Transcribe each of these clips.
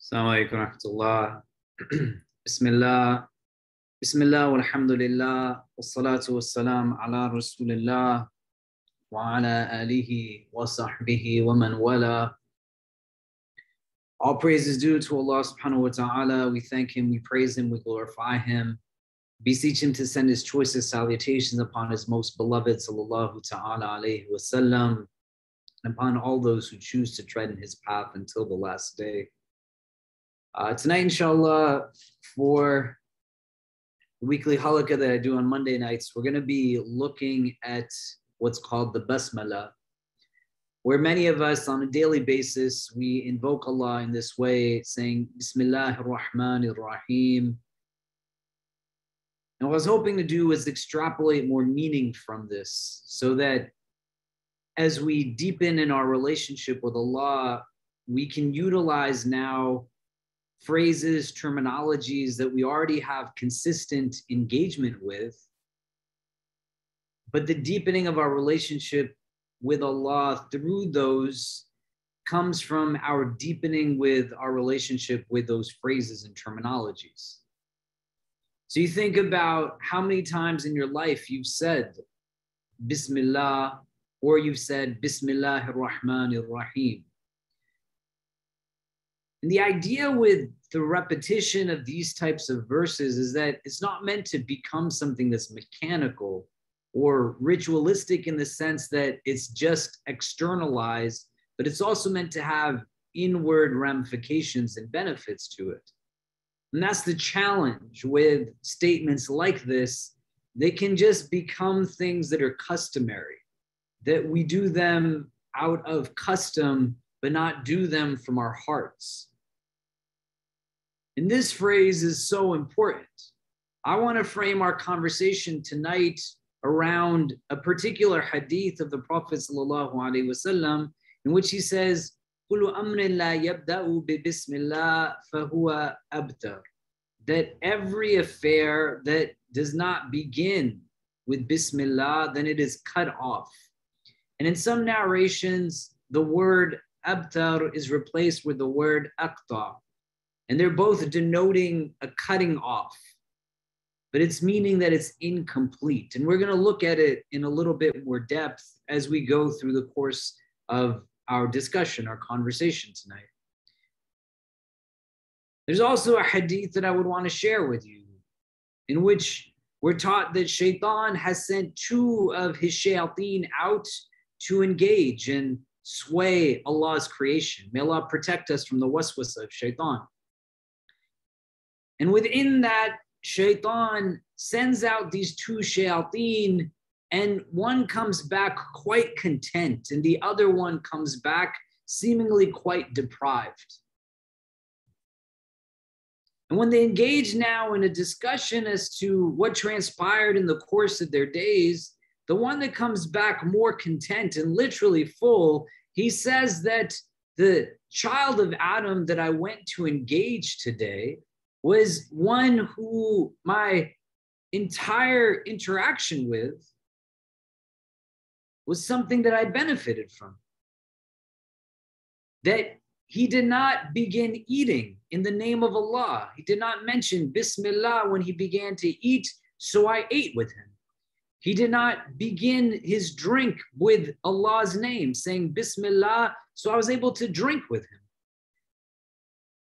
Assalamu alaikum wa rahmatullah. Bismillah. Bismillah walhamdulillah. Wassalatu wassalam ala rasulillah wa ala alihi wa sahbihi wa man wala. All praise is due to Allah subhanahu wa ta'ala. We thank him, we praise him, we glorify him. Beseech him to send his choicest salutations upon his most beloved sallallahu ta'ala alayhi wa sallam, and upon all those who choose to tread in his path until the last day. Tonight, inshallah, for the weekly halaqah that I do on Monday nights, we're going to be looking at what's called the Basmala, where many of us on a daily basis, we invoke Allah in this way, saying, Bismillah ar-Rahman ar-Rahim. And what I was hoping to do is extrapolate more meaning from this, so that as we deepen in our relationship with Allah, we can utilize now phrases, terminologies that we already have consistent engagement with. But the deepening of our relationship with Allah through those comes from our deepening with our relationship with those phrases and terminologies. So you think about how many times in your life you've said Bismillah, or you've said Bismillah ar-Rahman ar-Rahim. And the idea with the repetition of these types of verses is that it's not meant to become something that's mechanical or ritualistic in the sense that it's just externalized, but it's also meant to have inward ramifications and benefits to it. And that's the challenge with statements like this. They can just become things that are customary, that we do them out of custom, but not do them from our hearts. And this phrase is so important. I want to frame our conversation tonight around a particular hadith of the Prophet ﷺ, in which he says, كُلُّ أَمْرٍ لَا يَبْدَأُ بِبِسْمِ فَهُوَ أَبْتَرُ. That every affair that does not begin with Bismillah, then it is cut off. And in some narrations, the word abtar is replaced with the word aqta. And they're both denoting a cutting off, but it's meaning that it's incomplete. And we're going to look at it in a little bit more depth as we go through the course of our discussion, our conversation tonight. There's also a hadith that I would want to share with you, in which we're taught that Shaitan has sent two of his shayateen out to engage and sway Allah's creation. May Allah protect us from the waswasa of Shaitan. And within that, Shaitan sends out these two shayateen, and one comes back quite content, and the other one comes back seemingly quite deprived. And when they engage now in a discussion as to what transpired in the course of their days, the one that comes back more content and literally full, he says that the child of Adam that I went to engage today was one who my entire interaction with was something that I benefited from. That he did not begin eating in the name of Allah. He did not mention Bismillah when he began to eat, so I ate with him. He did not begin his drink with Allah's name, saying Bismillah, so I was able to drink with him.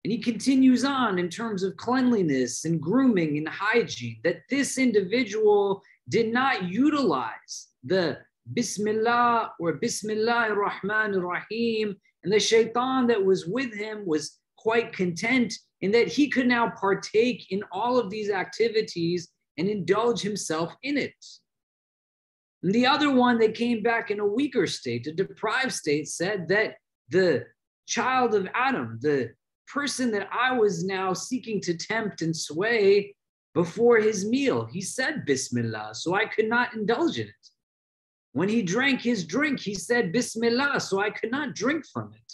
And he continues on in terms of cleanliness and grooming and hygiene, that this individual did not utilize the Bismillah or Bismillah ar-Rahman ar-Rahim, and the shaitan that was with him was quite content in that he could now partake in all of these activities and indulge himself in it. And the other one that came back in a weaker state, a deprived state, said that the child of Adam, the person that I was now seeking to tempt and sway before his meal, he said Bismillah, so I could not indulge in it. When he drank his drink, he said Bismillah, so I could not drink from it.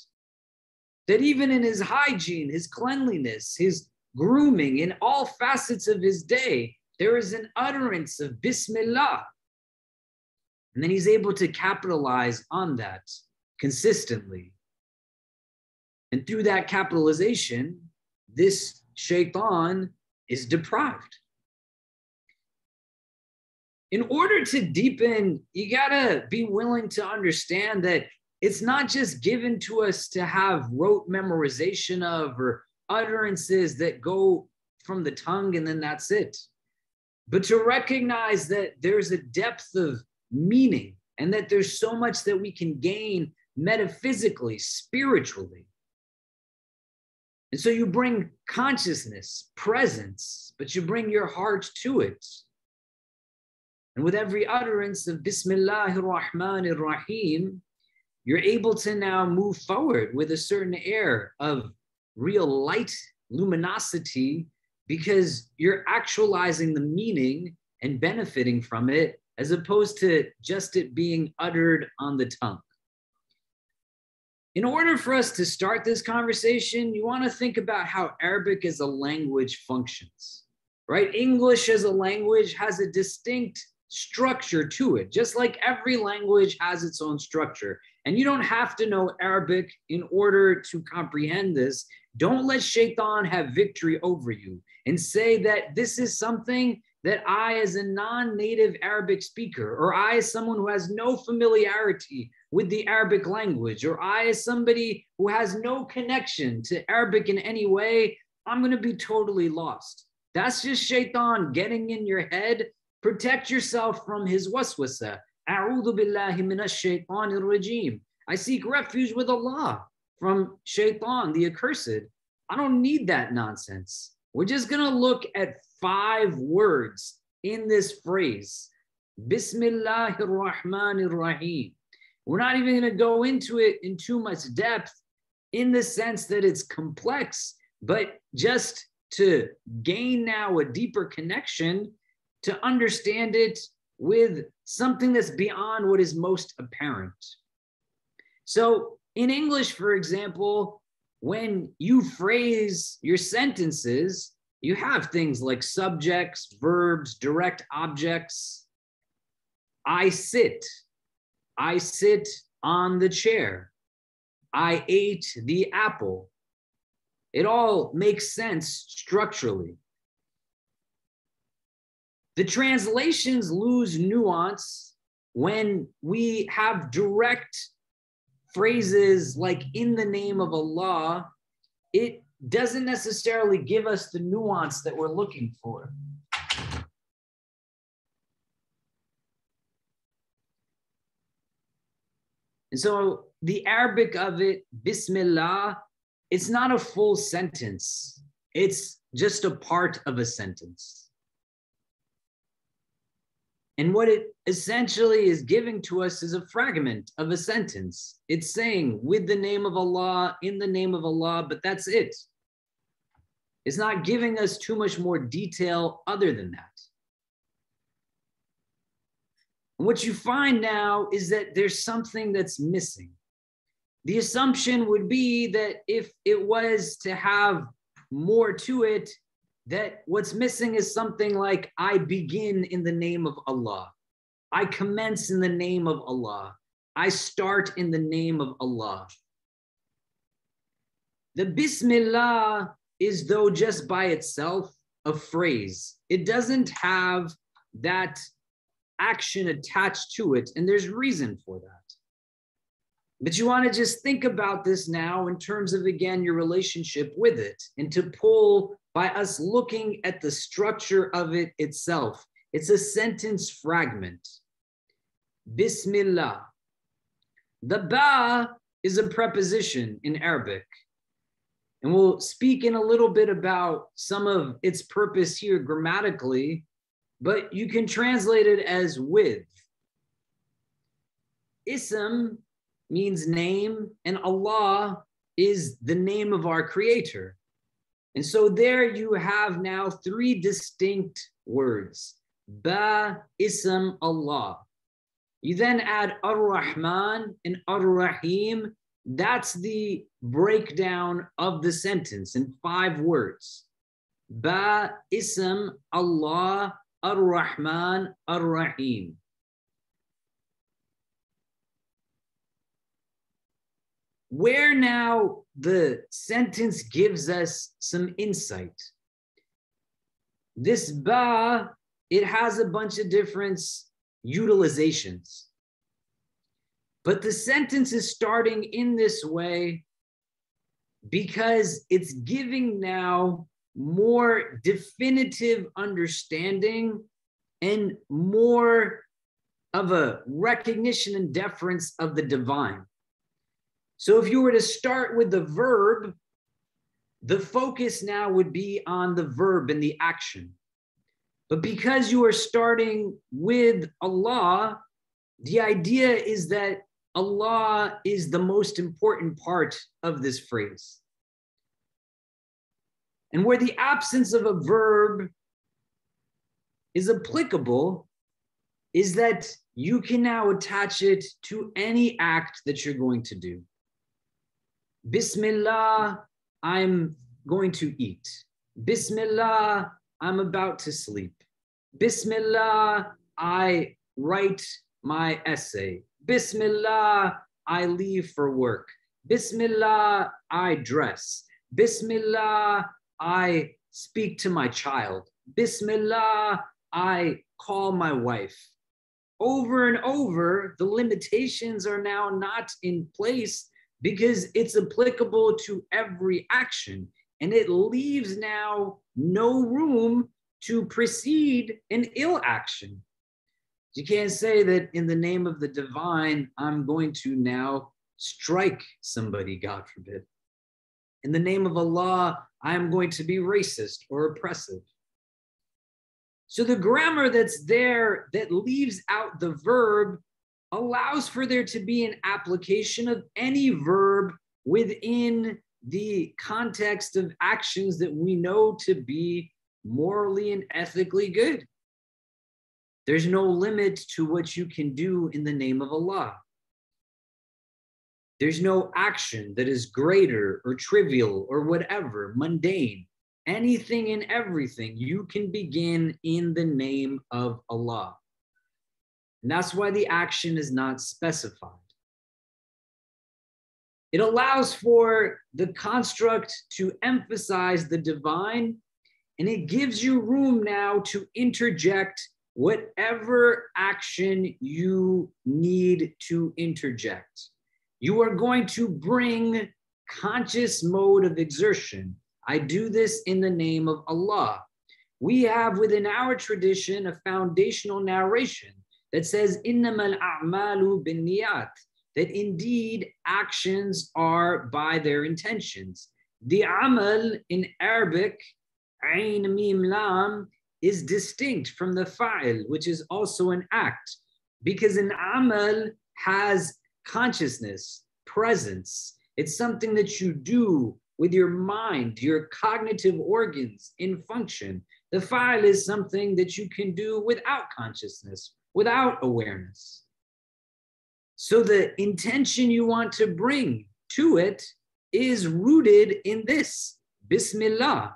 That even in his hygiene, his cleanliness, his grooming, in all facets of his day, there is an utterance of Bismillah. And then he's able to capitalize on that consistently. And through that capitalization, this shaitan is deprived. In order to deepen, you gotta be willing to understand that it's not just given to us to have rote memorization of or utterances that go from the tongue and then that's it. But to recognize that there's a depth of meaning and that there's so much that we can gain metaphysically, spiritually. And so you bring consciousness, presence, but you bring your heart to it. And with every utterance of Bismillahir Rahmanir Rahim, you're able to now move forward with a certain air of real light, luminosity, because you're actualizing the meaning and benefiting from it, as opposed to just it being uttered on the tongue. In order for us to start this conversation, you want to think about how Arabic as a language functions, right? English as a language has a distinct structure to it, just like every language has its own structure. And you don't have to know Arabic in order to comprehend this. Don't let shaitan have victory over you and say that this is something that I, as a non-native Arabic speaker, or I, as someone who has no familiarity with the Arabic language, or I, as somebody who has no connection to Arabic in any way, I'm going to be totally lost. That's just shaitan getting in your head. Protect yourself from his waswasa. A'udhu billahi minash shaitanir rajim. I seek refuge with Allah from shaitan, the accursed. I don't need that nonsense. We're just going to look at 5 words in this phrase. Bismillahir Rahmanir Rahim. We're not even going to go into it in too much depth in the sense that it's complex, but just to gain now a deeper connection, to understand it with something that's beyond what is most apparent. So in English, for example, when you phrase your sentences, you have things like subjects, verbs, direct objects. I sit on the chair. I ate the apple. It all makes sense structurally. The translations lose nuance when we have direct phrases like in the name of Allah. It doesn't necessarily give us the nuance that we're looking for. And so the Arabic of it, Bismillah, it's not a full sentence. It's just a part of a sentence. And what it essentially is giving to us is a fragment of a sentence. It's saying with the name of Allah, in the name of Allah, but that's it. It's not giving us too much more detail other than that. And what you find now is that there's something that's missing. The assumption would be that if it was to have more to it, that what's missing is something like, I begin in the name of Allah. I commence in the name of Allah. I start in the name of Allah. The Bismillah is, though, just by itself a phrase. It doesn't have that action attached to it, and there's reason for that. But you want to just think about this now in terms of, again, your relationship with it, and to pull by us looking at the structure of it itself. It's a sentence fragment. Bismillah. The ba is a preposition in Arabic. And we'll speak in a little bit about some of its purpose here grammatically, but you can translate it as with. Ism means name, and Allah is the name of our creator. And so there you have now 3 distinct words. Ba, ism, Allah. You then add Ar-Rahman and Ar-Rahim. That's the breakdown of the sentence in 5 words. Ba, ism, Allah, Ar-Rahman, Ar-Rahim. where now the sentence gives us some insight. This ba, it has a bunch of different utilizations. But the sentence is starting in this way because it's giving now more definitive understanding and more of a recognition and deference of the divine. So if you were to start with the verb, the focus now would be on the verb and the action. But because you are starting with Allah, the idea is that Allah is the most important part of this phrase. And where the absence of a verb is applicable is that you can now attach it to any act that you're going to do. Bismillah, I'm going to eat. Bismillah, I'm about to sleep. Bismillah, I write my essay. Bismillah, I leave for work. Bismillah, I dress. Bismillah, I speak to my child. Bismillah, I call my wife. Over and over, the limitations are now not in place because it's applicable to every action. And it leaves now no room to precede an ill action. You can't say that in the name of the divine, I'm going to now strike somebody, God forbid. In the name of Allah, I am going to be racist or oppressive. So the grammar that's there that leaves out the verb allows for there to be an application of any verb within the context of actions that we know to be morally and ethically good. There's no limit to what you can do in the name of Allah. There's no action that is greater or trivial or whatever, mundane. Anything and everything you can begin in the name of Allah. And that's why the action is not specified. It allows for the construct to emphasize the divine, and it gives you room now to interject whatever action you need to interject. You are going to bring conscious mode of exertion. I do this in the name of Allah. We have within our tradition a foundational narration that says, إِنَّمَا الْأَعْمَالُ بِالنِّيَّاتِ, that indeed actions are by their intentions. The amal in Arabic, ayn mim lam, is distinct from the fa'il, which is also an act, because an amal has consciousness, presence. It's something that you do with your mind, your cognitive organs in function. The fa'il is something that you can do without consciousness, without awareness. So the intention you want to bring to it is rooted in this, Bismillah.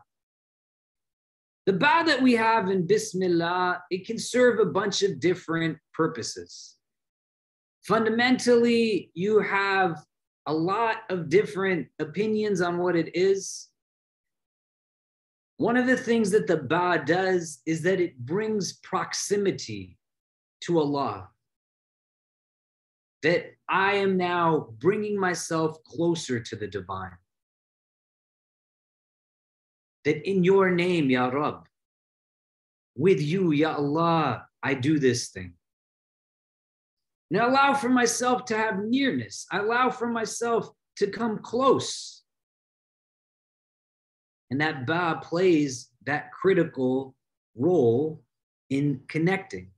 The ba that we have in Bismillah, it can serve a bunch of different purposes. Fundamentally, you have a lot of different opinions on what it is. One of the things that the ba does is that it brings proximity to Allah. That I am now bringing myself closer to the divine. That in your name, Ya Rabb, with you, Ya Allah, I do this thing. And I allow for myself to have nearness. I allow for myself to come close. And that ba plays that critical role in connecting.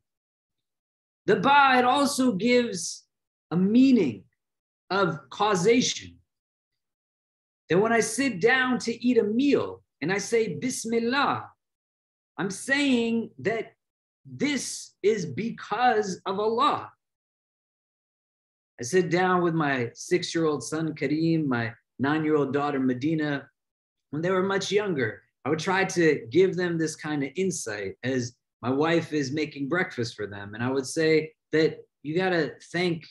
The ba, it also gives a meaning of causation. That when I sit down to eat a meal and I say Bismillah, I'm saying that this is because of Allah. I sit down with my 6-year-old son, Kareem, my 9-year-old daughter, Medina. When they were much younger, I would try to give them this kind of insight as my wife is making breakfast for them. And I would say that you got to thank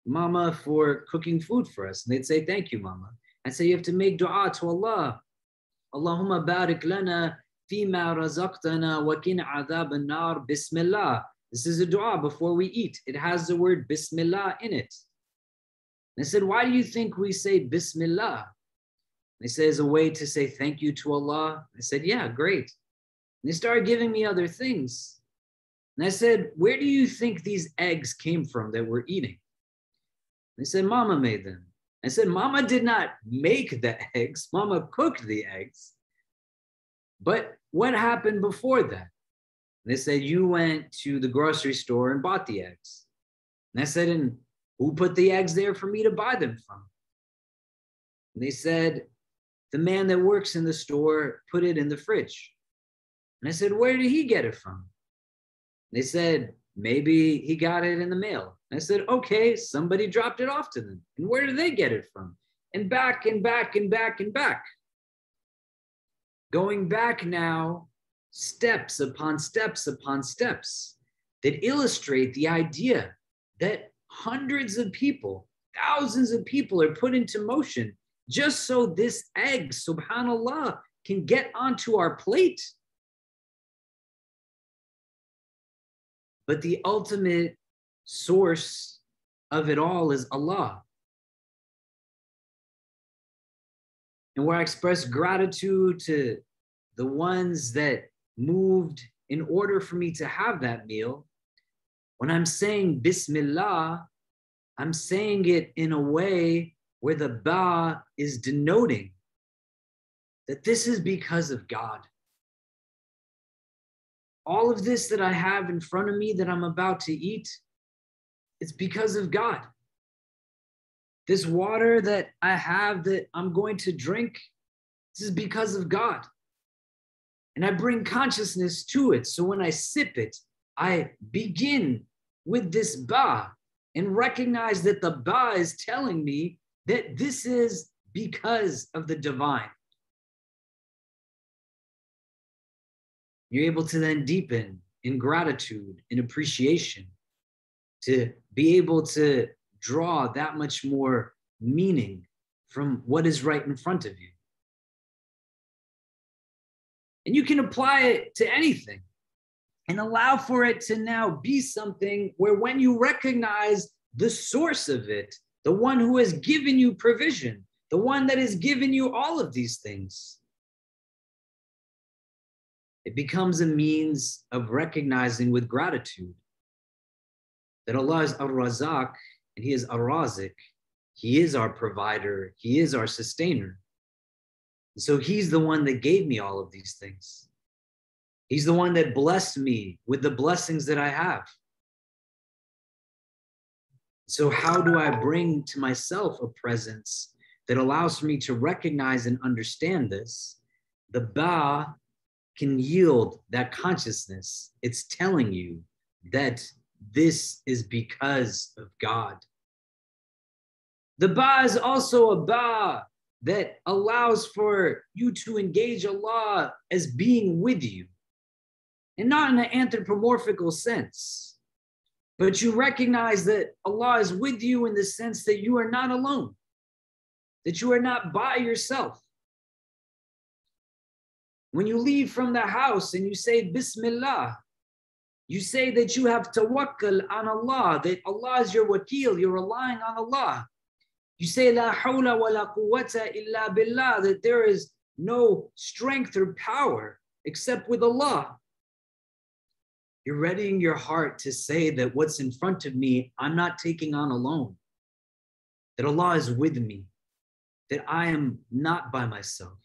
Mama for cooking food for us. And they'd say, thank you, Mama. I'd say, you have to make dua to Allah. Allahumma barik lana fima razaqtana wa kin adhab an-nar Bismillah. This is a dua before we eat. It has the word Bismillah in it. And I said, why do you think we say Bismillah? They said, as a way to say thank you to Allah. I said, yeah, great. And they started giving me other things. And I said, where do you think these eggs came from that we're eating? They said, Mama made them. I said, Mama did not make the eggs. Mama cooked the eggs. But what happened before that? They said, you went to the grocery store and bought the eggs. And I said, and who put the eggs there for me to buy them from? And they said, the man that works in the store put it in the fridge. And I said, where did he get it from? They said, maybe he got it in the mail. And I said, okay, somebody dropped it off to them. And where did they get it from? And back and back and back and back. Going back now, steps upon steps upon steps that illustrate the idea that hundreds of people, thousands of people are put into motion just so this egg, subhanAllah, can get onto our plate. But the ultimate source of it all is Allah. And where I express gratitude to the ones that moved in order for me to have that meal, when I'm saying Bismillah, I'm saying it in a way where the ba is denoting that this is because of God. All of this that I have in front of me that I'm about to eat, it's because of God. This water that I have that I'm going to drink, this is because of God. And I bring consciousness to it. So when I sip it, I begin with this ba and recognize that the ba is telling me that this is because of the divine. You're able to then deepen in gratitude, in appreciation, to be able to draw that much more meaning from what is right in front of you. And you can apply it to anything and allow for it to now be something where when you recognize the source of it, the one who has given you provision, the one that has given you all of these things, it becomes a means of recognizing with gratitude that Allah is Ar-Razak and He is Ar-Razik. He is our provider. He is our sustainer. And so He's the one that gave me all of these things. He's the one that blessed me with the blessings that I have. So how do I bring to myself a presence that allows for me to recognize and understand this? The ba can yield that consciousness. It's telling you that this is because of God. The ba is also a ba that allows for you to engage Allah as being with you, and not in an anthropomorphical sense, but you recognize that Allah is with you in the sense that you are not alone, that you are not by yourself. When you leave from the house and you say Bismillah, you say that you have tawakkul on Allah, that Allah is your wakil, you're relying on Allah. You say la hawla wa la quwwata illa billah, that there is no strength or power except with Allah. You're readying your heart to say that what's in front of me, I'm not taking on alone, that Allah is with me, that I am not by myself.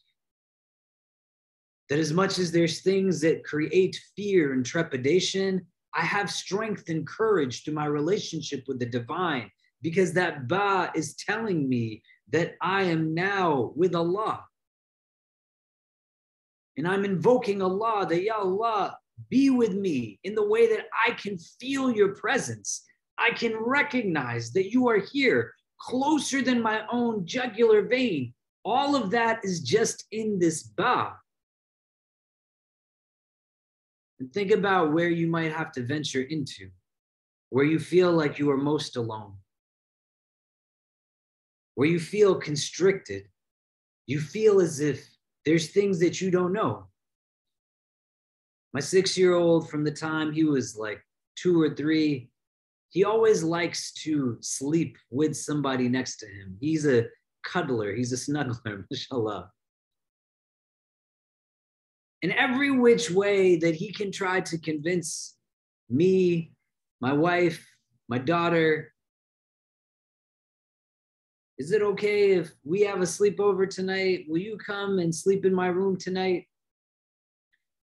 That as much as there's things that create fear and trepidation, I have strength and courage through my relationship with the divine, because that ba is telling me that I am now with Allah. And I'm invoking Allah, that Ya Allah, be with me in the way that I can feel your presence. I can recognize that you are here, closer than my own jugular vein. All of that is just in this ba. And think about where you might have to venture into, where you feel like you are most alone. where you feel constricted. You feel as if there's things that you don't know. My 6-year-old, from the time he was like 2 or 3, he always likes to sleep with somebody next to him. He's a cuddler. He's a snuggler, mashallah. In every which way that he can try to convince me, my wife, my daughter, is it okay if we have a sleepover tonight? Will you come and sleep in my room tonight?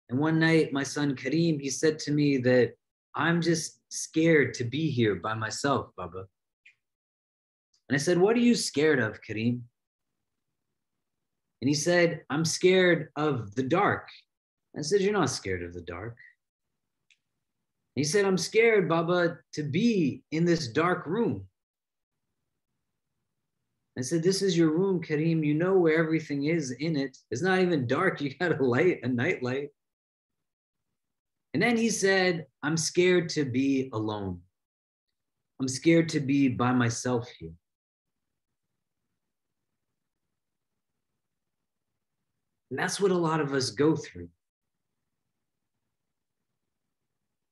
And one night, my son Kareem, he said to me that I'm just scared to be here by myself, Baba. And I said, what are you scared of, Kareem? And he said, I'm scared of the dark. I said, you're not scared of the dark. He said, I'm scared, Baba, to be in this dark room. I said, this is your room, Kareem. You know where everything is in it. It's not even dark. You got a light, a night light. And then he said, I'm scared to be alone. I'm scared to be by myself here. And that's what a lot of us go through.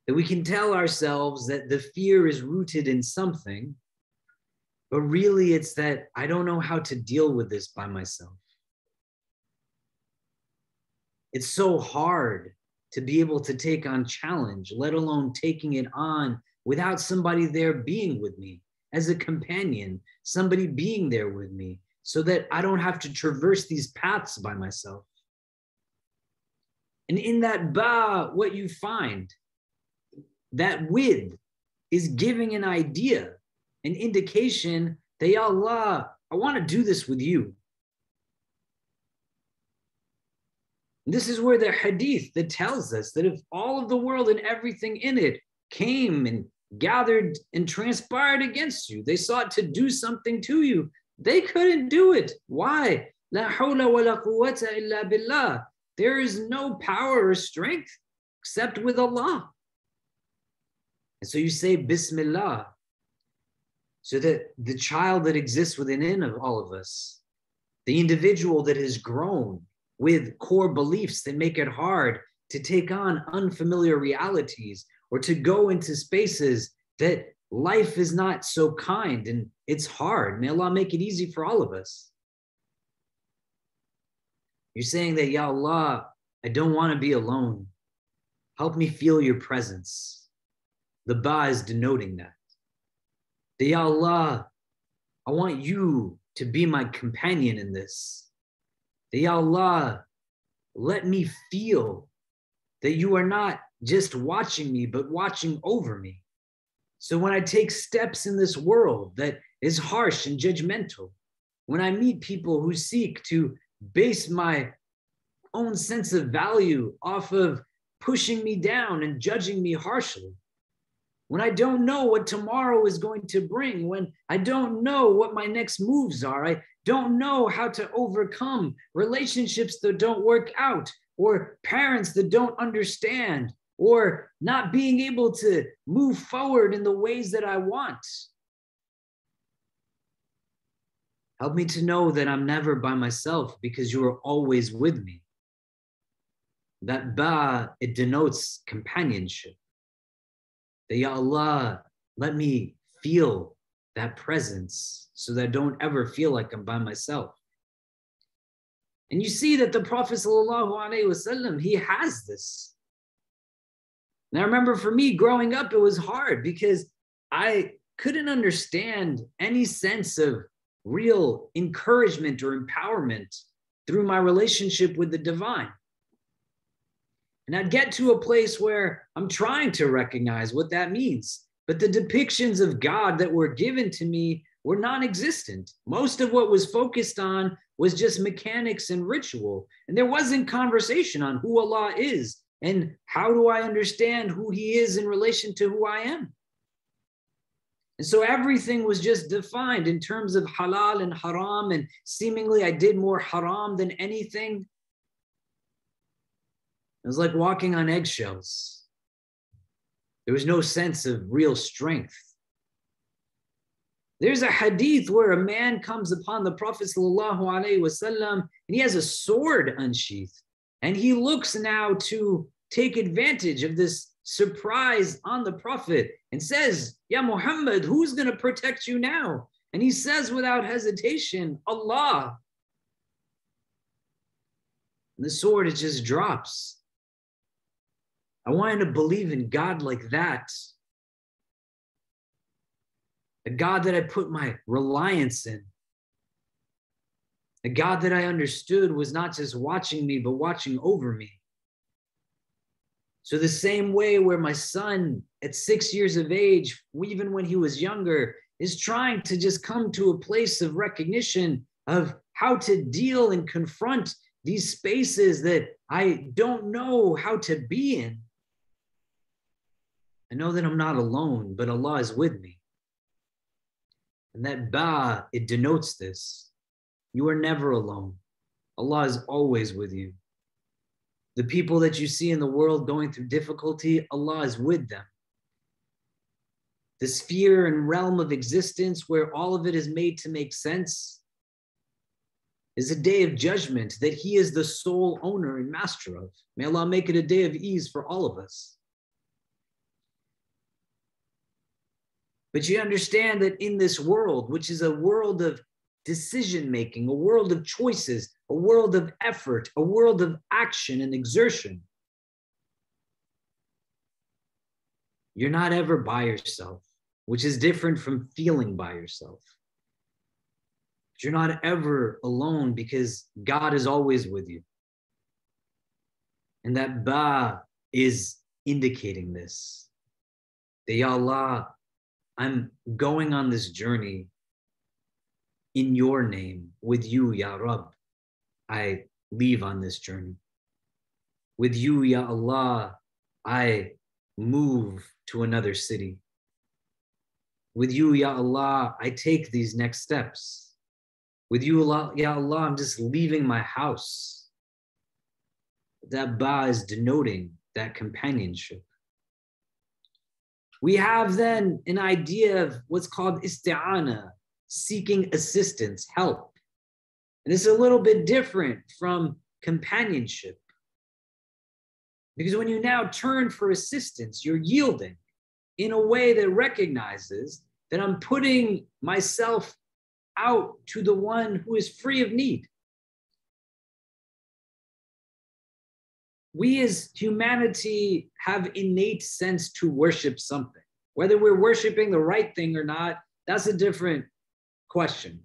That we can tell ourselves that the fear is rooted in something, but really it's that I don't know how to deal with this by myself. It's so hard to be able to take on challenge, let alone taking it on without somebody there being with me as a companion, somebody being there with me so that I don't have to traverse these paths by myself. And in that ba, what you find, that with is giving an idea, an indication that, Ya Allah, I want to do this with you. And this is where the hadith that tells us that if all of the world and everything in it came and gathered and transpired against you, they sought to do something to you, they couldn't do it. Why? La hawla wa la quwwata illa billah. There is no power or strength except with Allah. And so you say Bismillah, so that the child that exists within of all of us, the individual that has grown with core beliefs that make it hard to take on unfamiliar realities or to go into spaces that life is not so kind and it's hard. May Allah make it easy for all of us. You're saying that, Ya Allah, I don't want to be alone. Help me feel your presence. The ba is denoting that. That, Ya Allah, I want you to be my companion in this. That, Ya Allah, let me feel that you are not just watching me, but watching over me. So when I take steps in this world that is harsh and judgmental, when I meet people who seek to base my own sense of value off of pushing me down and judging me harshly, when I don't know what tomorrow is going to bring, when I don't know what my next moves are, I don't know how to overcome relationships that don't work out, or parents that don't understand, or not being able to move forward in the ways that I want. Help me to know that I'm never by myself because you are always with me. That ba, it denotes companionship. That, Ya Allah, let me feel that presence so that I don't ever feel like I'm by myself. And you see that the Prophet ﷺ, he has this. And I remember for me growing up, it was hard because I couldn't understand any sense of real encouragement or empowerment through my relationship with the divine. And I'd get to a place where I'm trying to recognize what that means. But the depictions of God that were given to me were non-existent. Most of what was focused on was just mechanics and ritual. And there wasn't conversation on who Allah is and how do I understand who he is in relation to who I am. And so everything was just defined in terms of halal and haram, and seemingly I did more haram than anything. It was like walking on eggshells. There was no sense of real strength. There's a hadith where a man comes upon the Prophet ﷺ and he has a sword unsheathed. And he looks now to take advantage of this surprise on the Prophet and says, Ya Muhammad, who's going to protect you now? And he says without hesitation, Allah. And the sword, it just drops. I wanted to believe in God like that. A God that I put my reliance in. A God that I understood was not just watching me, but watching over me. So the same way where my son at 6 years of age, even when he was younger, is trying to just come to a place of recognition of how to deal and confront these spaces that I don't know how to be in. I know that I'm not alone, but Allah is with me. And that ba, it denotes this. You are never alone. Allah is always with you. The people that you see in the world going through difficulty, Allah is with them. The sphere and realm of existence where all of it is made to make sense is a day of judgment that He is the sole owner and master of. May Allah make it a day of ease for all of us. But you understand that in this world, which is a world of decision-making, a world of choices, a world of effort, a world of action and exertion, you're not ever by yourself, which is different from feeling by yourself. But you're not ever alone because God is always with you. And that ba is indicating this. That Ya Allah, I'm going on this journey in your name, with you, Ya Rabb. I leave on this journey. With you, Ya Allah, I move to another city. With you, Ya Allah, I take these next steps. With you, Ya Allah, I'm just leaving my house. That ba is denoting that companionship. We have then an idea of what's called isti'ana, seeking assistance, help. And it's a little bit different from companionship. Because when you now turn for assistance, you're yielding in a way that recognizes that I'm putting myself out to the one who is free of need. We as humanity have innate sense to worship something. Whether we're worshiping the right thing or not, that's a different question.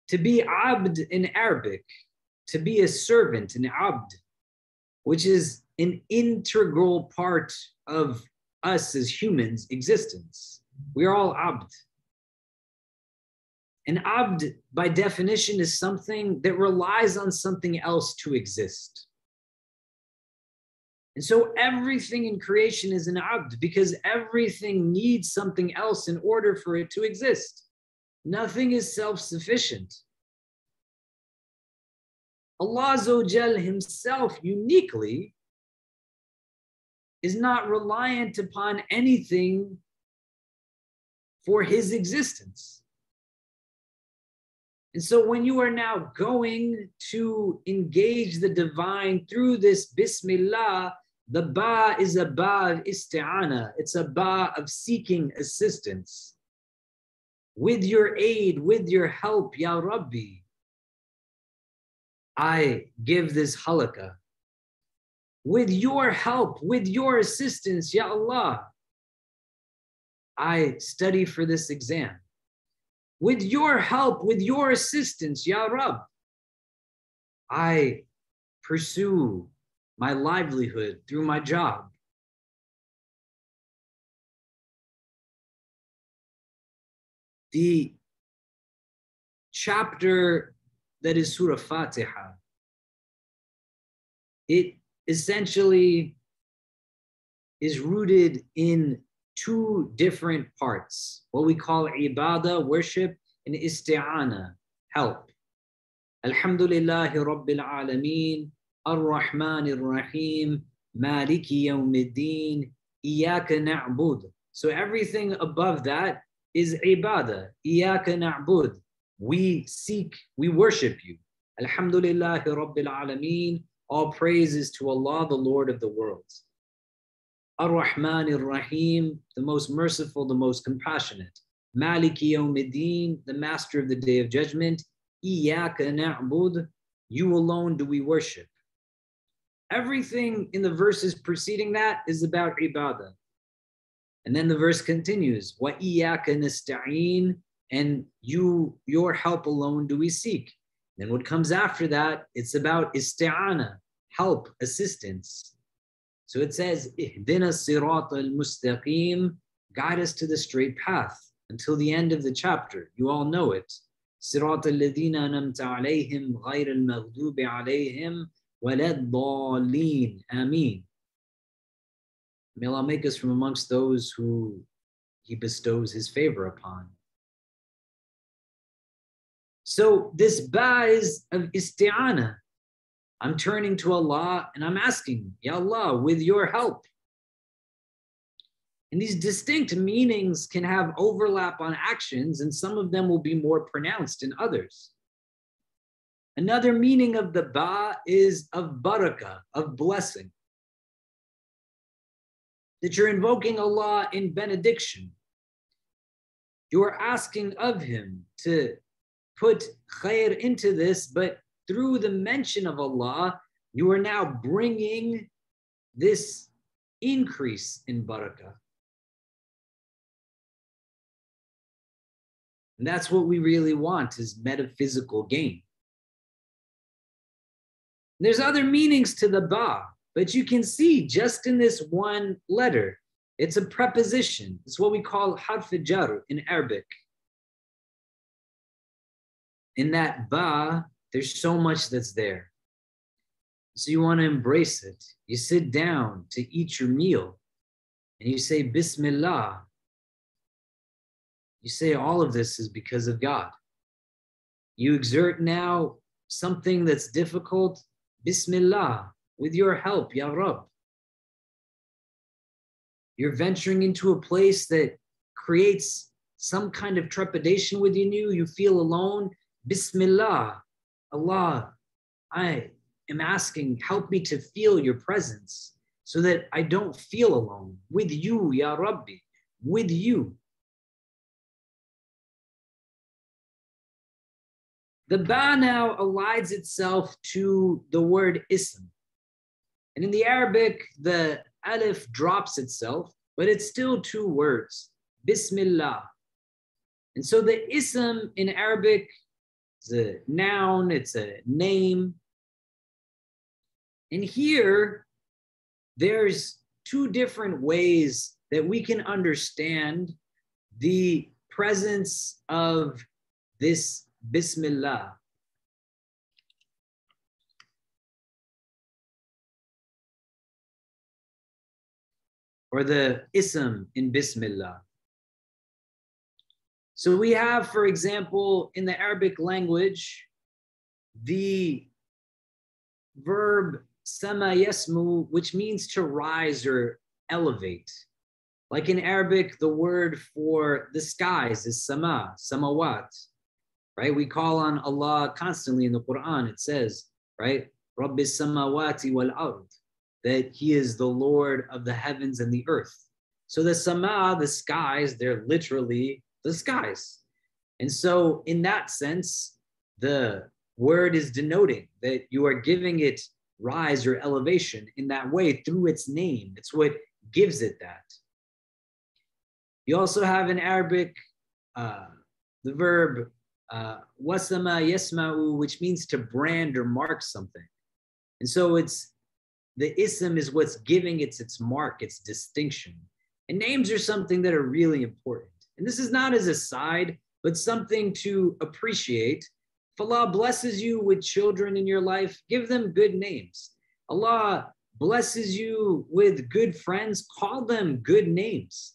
To be abd in Arabic, to be a servant, an abd, which is an integral part of us as humans' existence. We are all abd. An abd, by definition, is something that relies on something else to exist. And so everything in creation is an abd because everything needs something else in order for it to exist. Nothing is self-sufficient. Allah Azza wa Jal Himself uniquely is not reliant upon anything for His existence. And so when you are now going to engage the divine through this Bismillah, the ba is a ba of isti'ana. It's a ba of seeking assistance. With your aid, with your help, Ya Rabbi, I give this halaqah. With your help, with your assistance, Ya Allah, I study for this exam. With your help, with your assistance, Ya Rabb, I pursue my livelihood through my job. The chapter that is Surah Fatiha, it essentially is rooted in two different parts, what we call ibadah, worship, and isti'ana, help. Alhamdulillahi Rabbil Alameen, Ar-Rahman Ar-Rahim, Maliki Yawmiddin, Iyaka Na'bud. So everything above that is ibadah. Iyaka na'bud. We seek, we worship you. Alhamdulillahi Rabbil Alameen. All praises to Allah, the Lord of the worlds. Ar-Rahman Ar-Rahim, the most merciful, the most compassionate. Maliki Yawmiddin, the master of the day of judgment. Iyaka na'bud, you alone do we worship. Everything in the verses preceding that is about ibadah. And then the verse continues, Wa iyaka nasta'een, and your help alone do we seek. Then what comes after that, it's about isti'ana, help, assistance. So it says, Ihdina sirat al-mustaqim, guide us to the straight path, until the end of the chapter. You all know it. Sirat al-ladina anamta alayhim, ghayr al-maghdubi alayhim, walad dhalin. Ameen. May Allah make us from amongst those who He bestows His favor upon. So this ba is of isti'ana. I'm turning to Allah and I'm asking, Ya Allah, with your help. And these distinct meanings can have overlap on actions, and some of them will be more pronounced in others. Another meaning of the ba is of barakah, of blessing. That you're invoking Allah in benediction. You are asking of Him to put khair into this, but through the mention of Allah, you are now bringing this increase in barakah. And that's what we really want, is metaphysical gain. There's other meanings to the ba, but you can see just in this one letter, it's a preposition. It's what we call harf jar in Arabic. In that ba, there's so much that's there. So you want to embrace it. You sit down to eat your meal and you say, Bismillah. You say all of this is because of God. You exert now something that's difficult. Bismillah, with your help, Ya Rab. You're venturing into a place that creates some kind of trepidation within you. You feel alone. Bismillah, Allah, I am asking, help me to feel your presence so that I don't feel alone. With you, Ya Rabbi, with you. The ba now aligns itself to the word ism. And in the Arabic, the alif drops itself, but it's still two words, Bismillah. And so the ism in Arabic is a noun, it's a name. And here, there's two different ways that we can understand the presence of this Bismillah. Or the ism in Bismillah. So we have, for example, in the Arabic language, the verb sama yasmu, which means to rise or elevate. Like in Arabic, the word for the skies is sama, samawat, right? We call on Allah constantly in the Quran. It says, right? Rabbis samawati wal ard, that He is the Lord of the heavens and the earth. So the sama, the skies, they're literally the skies. And so in that sense, the word is denoting that you are giving it rise or elevation in that way through its name. It's what gives it that. You also have in Arabic the verb wasama yasma'u, which means to brand or mark something. And so it's the ism is what's giving its mark, its distinction. And names are something that are really important. And this is not as a side, but something to appreciate. If Allah blesses you with children in your life, give them good names. Allah blesses you with good friends, call them good names.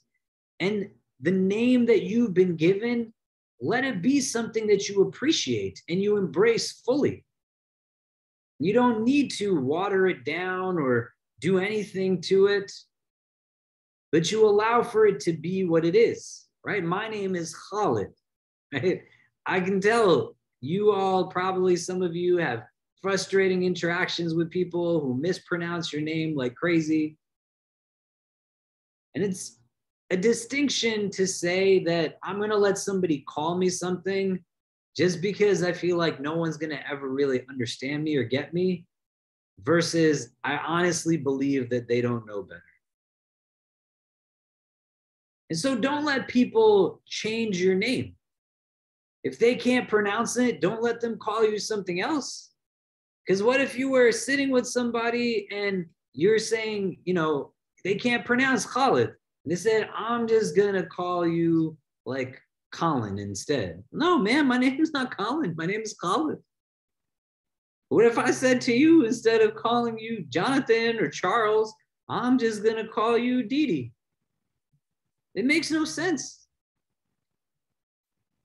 And the name that you've been given, let it be something that you appreciate and you embrace fully. You don't need to water it down or do anything to it, but you allow for it to be what it is. right? My name is Khalid, right? I can tell you all, probably some of you have frustrating interactions with people who mispronounce your name like crazy. And it's a distinction to say that I'm going to let somebody call me something just because I feel like no one's going to ever really understand me or get me, versus I honestly believe that they don't know better. And so don't let people change your name. If they can't pronounce it, don't let them call you something else. Because what if you were sitting with somebody and you're saying, they can't pronounce Khalid. And they said, I'm just going to call you like Colin instead. No, man, my name is not Colin. My name is Khalid. What if I said to you, instead of calling you Jonathan or Charles, I'm just going to call you Didi? It makes no sense.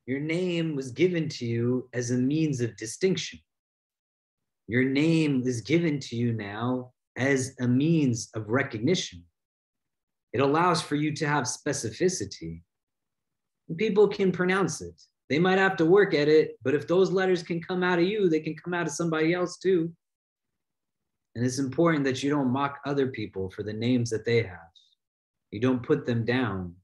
Your name was given to you as a means of distinction. Your name is given to you now as a means of recognition. It allows for you to have specificity. And people can pronounce it. They might have to work at it, but if those letters can come out of you, they can come out of somebody else too. And it's important that you don't mock other people for the names that they have. You don't put them down.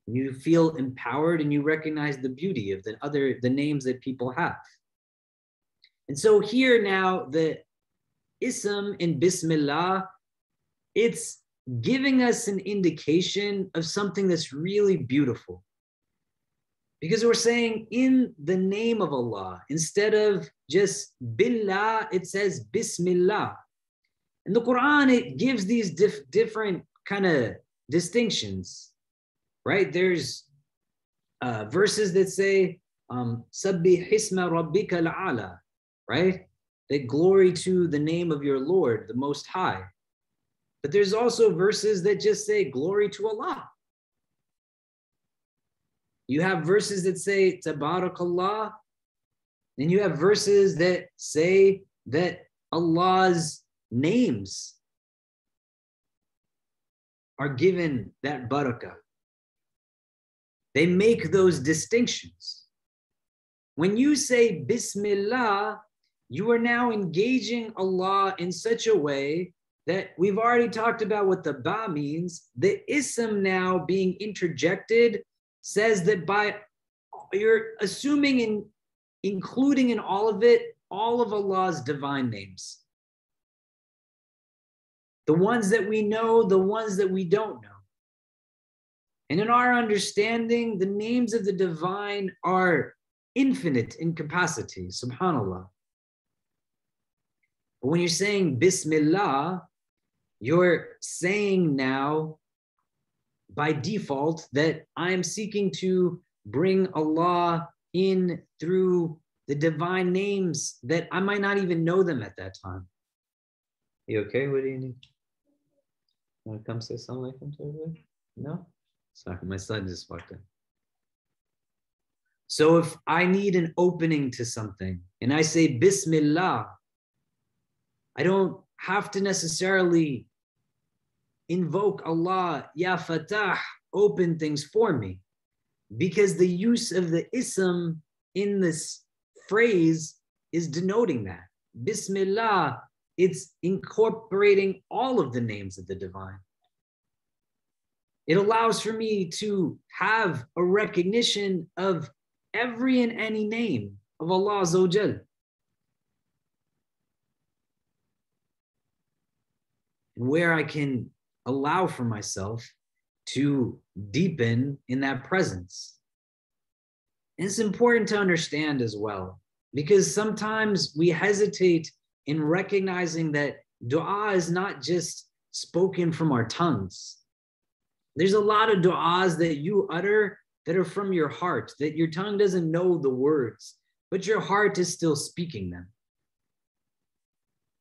You feel empowered and you recognize the beauty of the names that people have. And so here now, the ism in Bismillah, it's giving us an indication of something that's really beautiful. Because we're saying in the name of Allah, instead of just Billah, it says Bismillah. In the Quran, it gives these different kind of distinctions, right? There's verses that say, Sabbih Hisma Rabbika al-Ala, right? That glory to the name of your Lord, the Most High. But there's also verses that just say glory to Allah. You have verses that say Tabarakallah, and you have verses that say that Allah's names are given that barakah. They make those distinctions. When you say Bismillah, you are now engaging Allah in such a way that we've already talked about what the ba means. The ism now being interjected says that you're assuming and including in all of it, all of Allah's divine names. The ones that we know, the ones that we don't know. And in our understanding, the names of the divine are infinite in capacity, subhanAllah. But when you're saying Bismillah, you're saying now by default that I'm seeking to bring Allah in through the divine names that I might not even know them at that time. You okay? What do you need? Want to come say assalamu alaikum to everybody? No? Sorry, my son just walked in. So if I need an opening to something and I say Bismillah, I don't have to necessarily invoke Allah, Ya Fatah, open things for me, because the use of the ism in this phrase is denoting that. Bismillah, it's incorporating all of the names of the divine. It allows for me to have a recognition of every and any name of Allah Azza wa Jal. Where I can allow for myself to deepen in that presence. And it's important to understand as well, because sometimes we hesitate in recognizing that dua is not just spoken from our tongues. There's a lot of du'as that you utter that are from your heart, that your tongue doesn't know the words, but your heart is still speaking them.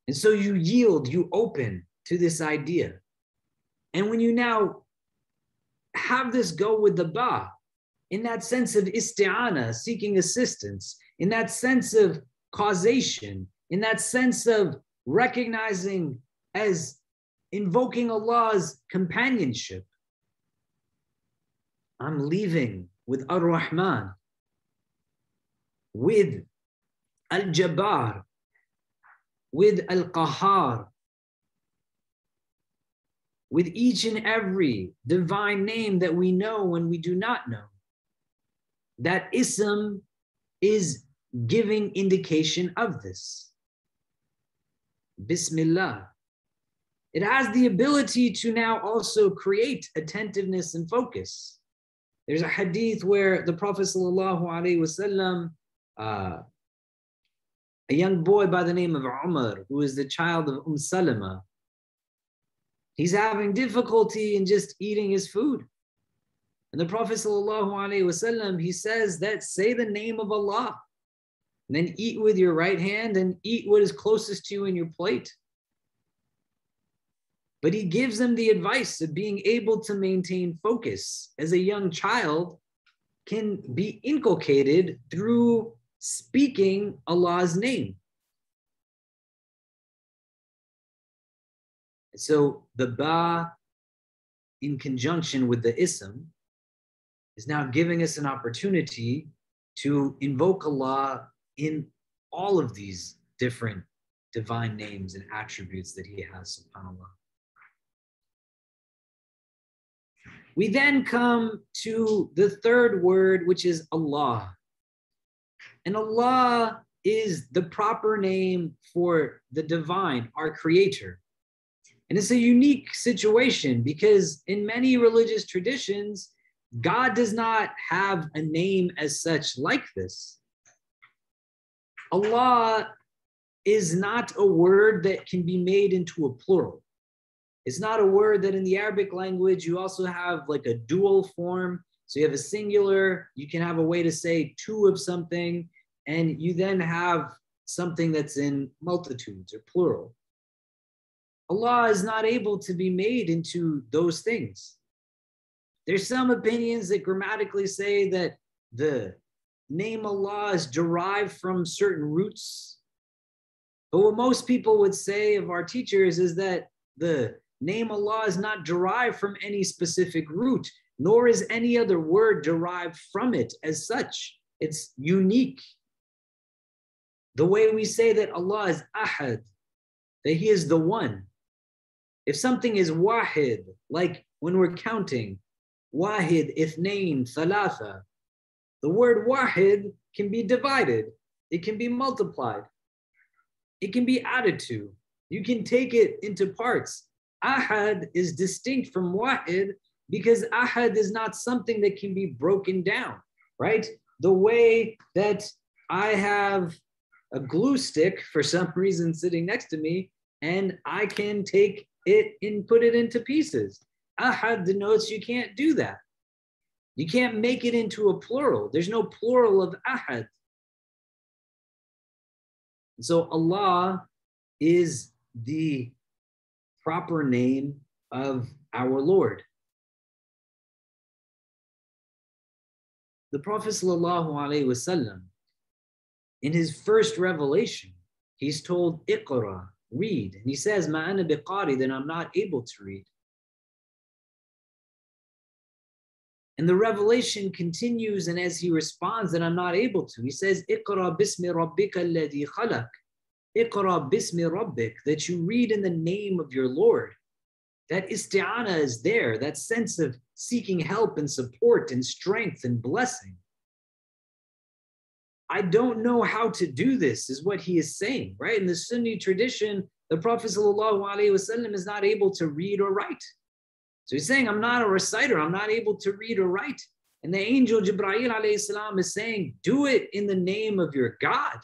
And so you yield, you open to this idea. And when you now have this go with the ba, in that sense of isti'ana, seeking assistance, in that sense of causation, in that sense of recognizing as invoking Allah's companionship, I'm leaving with Ar-Rahman, with Al-Jabbar, with Al-Qahar, with each and every divine name that we know and we do not know. That ism is giving indication of this. Bismillah. It has the ability to now also create attentiveness and focus. There's a hadith where the Prophet ﷺ, a young boy by the name of Umar, who is the child of Salama, he's having difficulty in just eating his food. And the Prophet ﷺ, he says that say the name of Allah, and then eat with your right hand and eat what is closest to you in your plate. But he gives them the advice of being able to maintain focus as a young child can be inculcated through speaking Allah's name. So the ba in conjunction with the ism is now giving us an opportunity to invoke Allah in all of these different divine names and attributes that he has, subhanAllah. We then come to the third word, which is Allah. And Allah is the proper name for the divine, our creator. And it's a unique situation because in many religious traditions, God does not have a name as such like this. Allah is not a word that can be made into a plural. It's not a word that in the Arabic language, you also have like a dual form. So you have a singular, you can have a way to say two of something, and you then have something that's in multitudes or plural. Allah is not able to be made into those things. There's some opinions that grammatically say that the name Allah is derived from certain roots. But what most people would say of our teachers is that the name Allah is not derived from any specific root, nor is any other word derived from it as such. It's unique. The way we say that Allah is Ahad, that He is the one. If something is Wahid, like when we're counting, Wahid, Ithnain, Thalatha, the word Wahid can be divided. It can be multiplied. It can be added to. You can take it into parts. Ahad is distinct from Wahid because Ahad is not something that can be broken down, right? The way that I have a glue stick for some reason sitting next to me and I can take it and put it into pieces. Ahad denotes you can't do that. You can't make it into a plural. There's no plural of Ahad. So Allah is the proper name of our Lord. The Prophet ﷺ, in his first revelation, he's told, Iqra, read. And he says, Ma ana biqari, then I'm not able to read. And the revelation continues, and as he responds that I'm not able to, he says, Iqra bismi rabbika alladhi khalaq. Iqra bismi rabbik, that you read in the name of your Lord. That isti'ana is there, that sense of seeking help and support and strength and blessing. I don't know how to do this, is what he is saying, right? In the Sunni tradition, the Prophet ﷺ is not able to read or write. So he's saying, I'm not a reciter, I'm not able to read or write. And the angel Jibreel alayhi salam is saying, do it in the name of your God.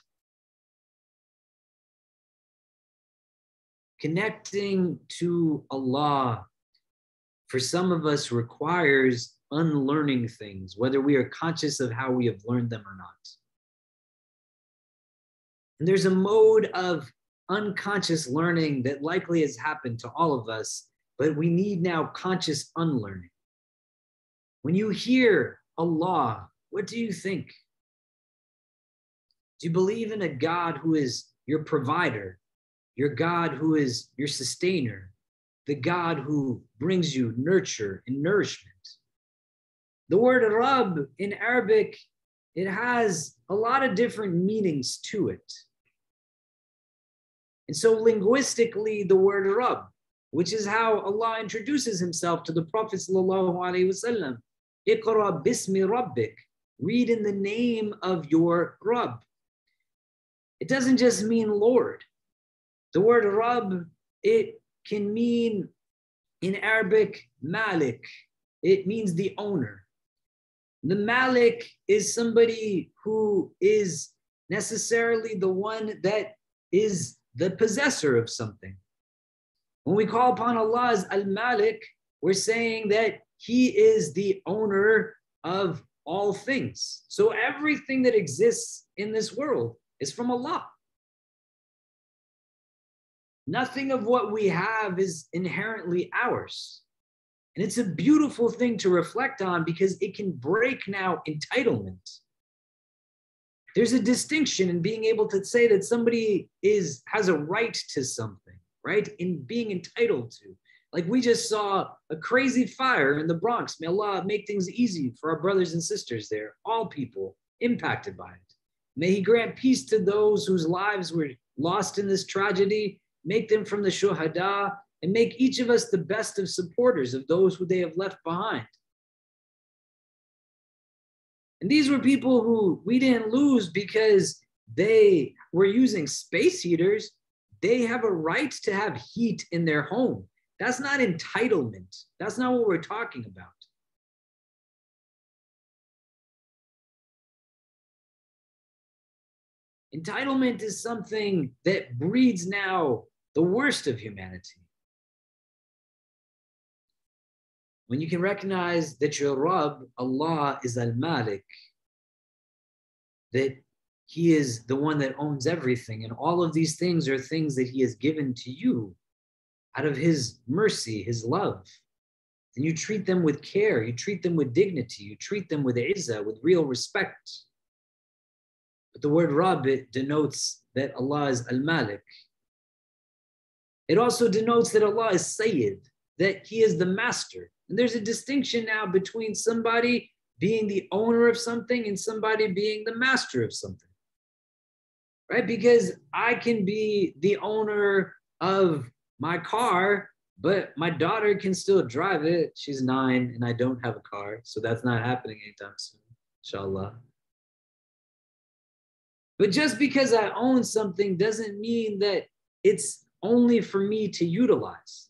Connecting to Allah for some of us requires unlearning things, whether we are conscious of how we have learned them or not. And there's a mode of unconscious learning that likely has happened to all of us, but we need now conscious unlearning. When you hear Allah, what do you think? Do you believe in a God who is your provider, your God who is your sustainer, the God who brings you nurture and nourishment? The word Rabb in Arabic, it has a lot of different meanings to it. And so linguistically, the word Rabb, which is how Allah introduces himself to the Prophet sallallahu alaihi wasallam, Iqra bismi rabbik, read in the name of your Rabb. It doesn't just mean Lord. The word Rabb, it can mean in Arabic, Malik. It means the owner. The Malik is somebody who is necessarily the one that is the possessor of something. When we call upon Allah as Al-Malik, we're saying that he is the owner of all things. So everything that exists in this world is from Allah. Nothing of what we have is inherently ours. And it's a beautiful thing to reflect on because it can break now entitlement. There's a distinction in being able to say that somebody has a right to something, right? In being entitled to. Like we just saw a crazy fire in the Bronx. May Allah make things easy for our brothers and sisters there, all people impacted by it. May He grant peace to those whose lives were lost in this tragedy, make them from the shuhada, and make each of us the best of supporters of those who they have left behind. And these were people who we didn't lose because they were using space heaters. They have a right to have heat in their home. That's not entitlement. That's not what we're talking about. Entitlement is something that breeds now the worst of humanity. When you can recognize that your Rabb, Allah, is Al-Malik, that He is the one that owns everything, and all of these things are things that He has given to you out of His mercy, His love. And you treat them with care, you treat them with dignity, you treat them with izzah, with real respect. But the word Rabb, it denotes that Allah is Al-Malik. It also denotes that Allah is Sayyid, that He is the master. And there's a distinction now between somebody being the owner of something and somebody being the master of something, right? Because I can be the owner of my car, but my daughter can still drive it. She's 9 and I don't have a car, so that's not happening anytime soon, inshallah. But just because I own something doesn't mean that it's only for me to utilize.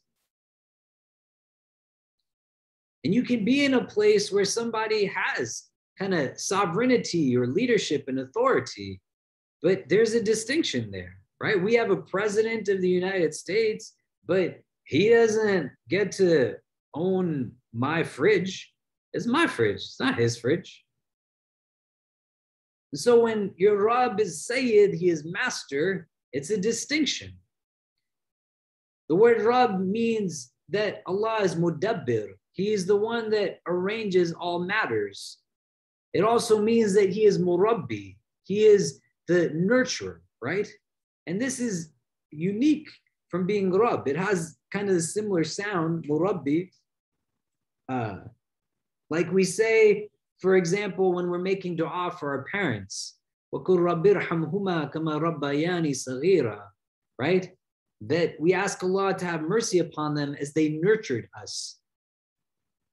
And you can be in a place where somebody has kind of sovereignty or leadership and authority, but there's a distinction there, right? We have a president of the United States, but he doesn't get to own my fridge. It's my fridge, it's not his fridge. So when your Rabb is Sayyid, he is master, it's a distinction. The word Rabb means that Allah is Mudabbir. He is the one that arranges all matters. It also means that He is Murabbi. He is the nurturer, right? And this is unique from being Rabb. It has kind of a similar sound, Murabbi. Like we say, for example, when we're making dua for our parents, وَقُلْ رَبِّ ارْحَمْهُمَا كَمَا رَبَّيَانِي صَغِيرًا, right? That we ask Allah to have mercy upon them as they nurtured us.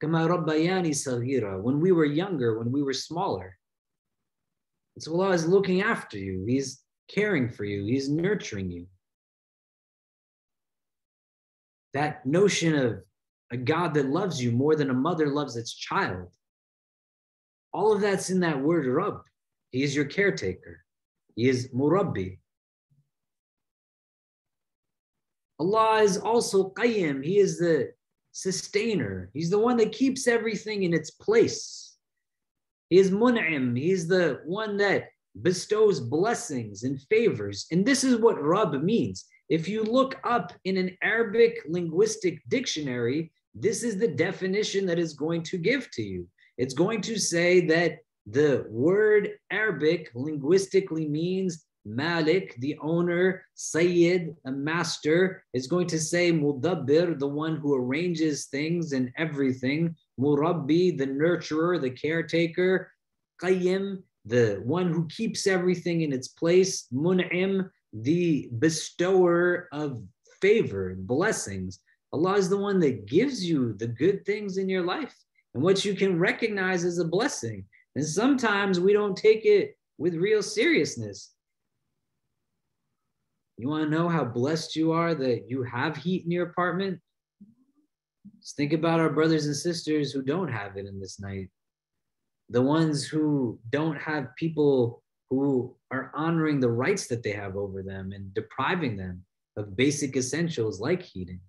كَمَا رَبَّيَانِي صَغِيرًا, when we were younger, when we were smaller. And so Allah is looking after you. He's caring for you. He's nurturing you. That notion of a God that loves you more than a mother loves its child, all of that's in that word Rabb. He is your caretaker. He is Murabbi. Allah is also Qayyim. He is the sustainer. He's the one that keeps everything in its place. He is Mun'im. He's the one that bestows blessings and favors. And this is what Rabb means. If you look up in an Arabic linguistic dictionary, this is the definition that is going to give to you. It's going to say that the word Arabic linguistically means Malik, the owner, Sayyid, a master, is going to say Mudabbir, the one who arranges things and everything, Murabbi, the nurturer, the caretaker. Qayyim, the one who keeps everything in its place. Mun'im, the bestower of favor and blessings. Allah is the one that gives you the good things in your life and what you can recognize as a blessing. And sometimes we don't take it with real seriousness. You want to know how blessed you are that you have heat in your apartment? Just think about our brothers and sisters who don't have it in this night. The ones who don't have people who are honoring the rights that they have over them and depriving them of basic essentials like heating.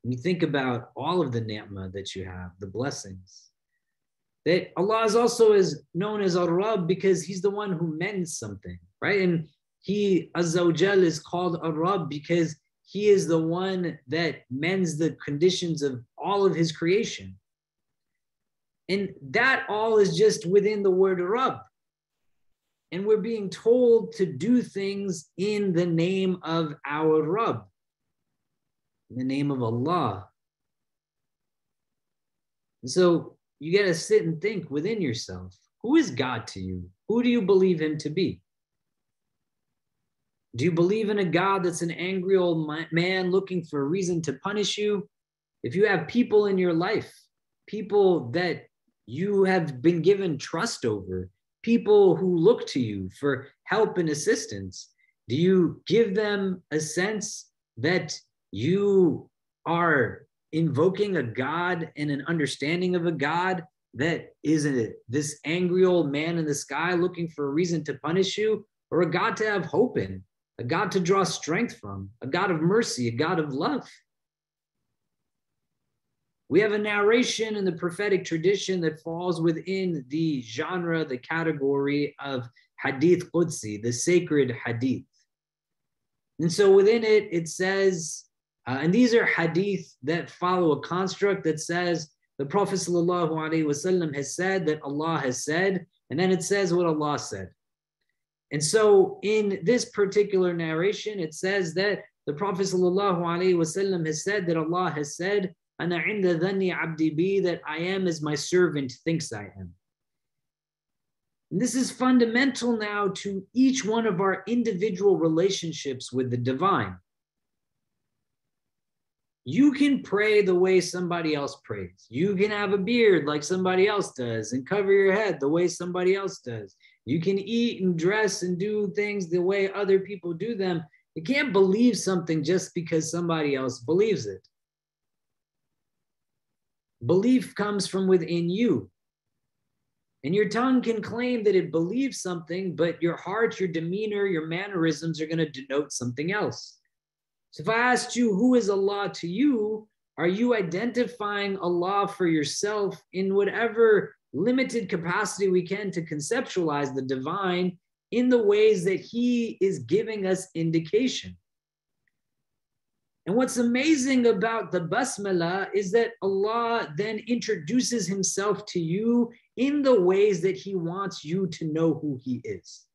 When you think about all of the ni'mah that you have, the blessings, that Allah is also known as Ar-Rabb because he's the one who mends something, right? And he, Azza wa Jal, is called Ar-Rabb because he is the one that mends the conditions of all of his creation. And that all is just within the word Rabb. And we're being told to do things in the name of our Rabb, in the name of Allah. And so you got to sit and think within yourself, who is God to you? Who do you believe him to be? Do you believe in a God that's an angry old man looking for a reason to punish you? If you have people in your life, people that you have been given trust over, people who look to you for help and assistance, do you give them a sense that you are invoking a God and an understanding of a God that is this angry old man in the sky looking for a reason to punish you, or a God to have hope in, a God to draw strength from, a God of mercy, a God of love? We have a narration in the prophetic tradition that falls within the genre, the category of Hadith Qudsi, the sacred Hadith. And so within it, it says, and these are Hadith that follow a construct that says the Prophet ﷺ has said that Allah has said, and then it says what Allah said. And so in this particular narration, it says that the Prophet ﷺ has said that Allah has said, Ana inda dhanni abdi bi, that I am as my servant thinks I am. And this is fundamental now to each one of our individual relationships with the divine. You can pray the way somebody else prays. You can have a beard like somebody else does and cover your head the way somebody else does. You can eat and dress and do things the way other people do them. You can't believe something just because somebody else believes it. Belief comes from within you. And your tongue can claim that it believes something, but your heart, your demeanor, your mannerisms are going to denote something else. So if I asked you, who is Allah to you? Are you identifying Allah for yourself in whatever limited capacity we can to conceptualize the divine in the ways that he is giving us indication? And what's amazing about the Basmala is that Allah then introduces himself to you in the ways that he wants you to know who he is.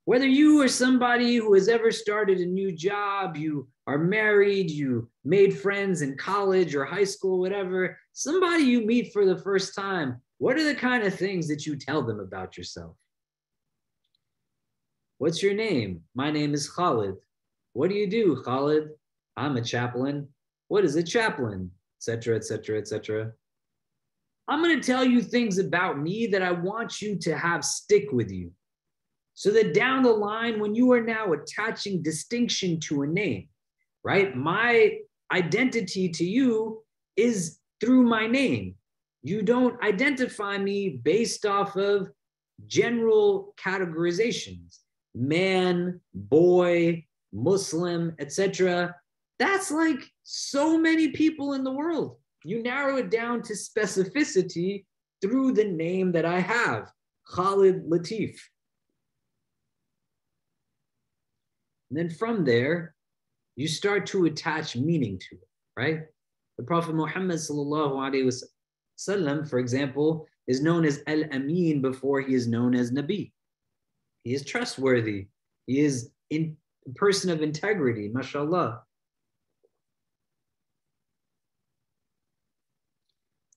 Whether you are somebody who has ever started a new job, you are married, you made friends in college or high school, whatever, somebody you meet for the first time, what are the kind of things that you tell them about yourself? What's your name? My name is Khalid. What do you do, Khalid? I'm a chaplain. What is a chaplain? Etc., etc., etc. I'm going to tell you things about me that I want you to have stick with you. So that down the line, when you are now attaching distinction to a name, right? My identity to you is through my name. You don't identify me based off of general categorizations. Man, boy, Muslim, etc. That's like so many people in the world. You narrow it down to specificity through the name that I have, Khalid Latif. And then from there, you start to attach meaning to it, right? The Prophet Muhammad sallallahu alaihi wasallam, for example, is known as Al-Amin before he is known as Nabi. He is trustworthy. He is a person of integrity, mashallah.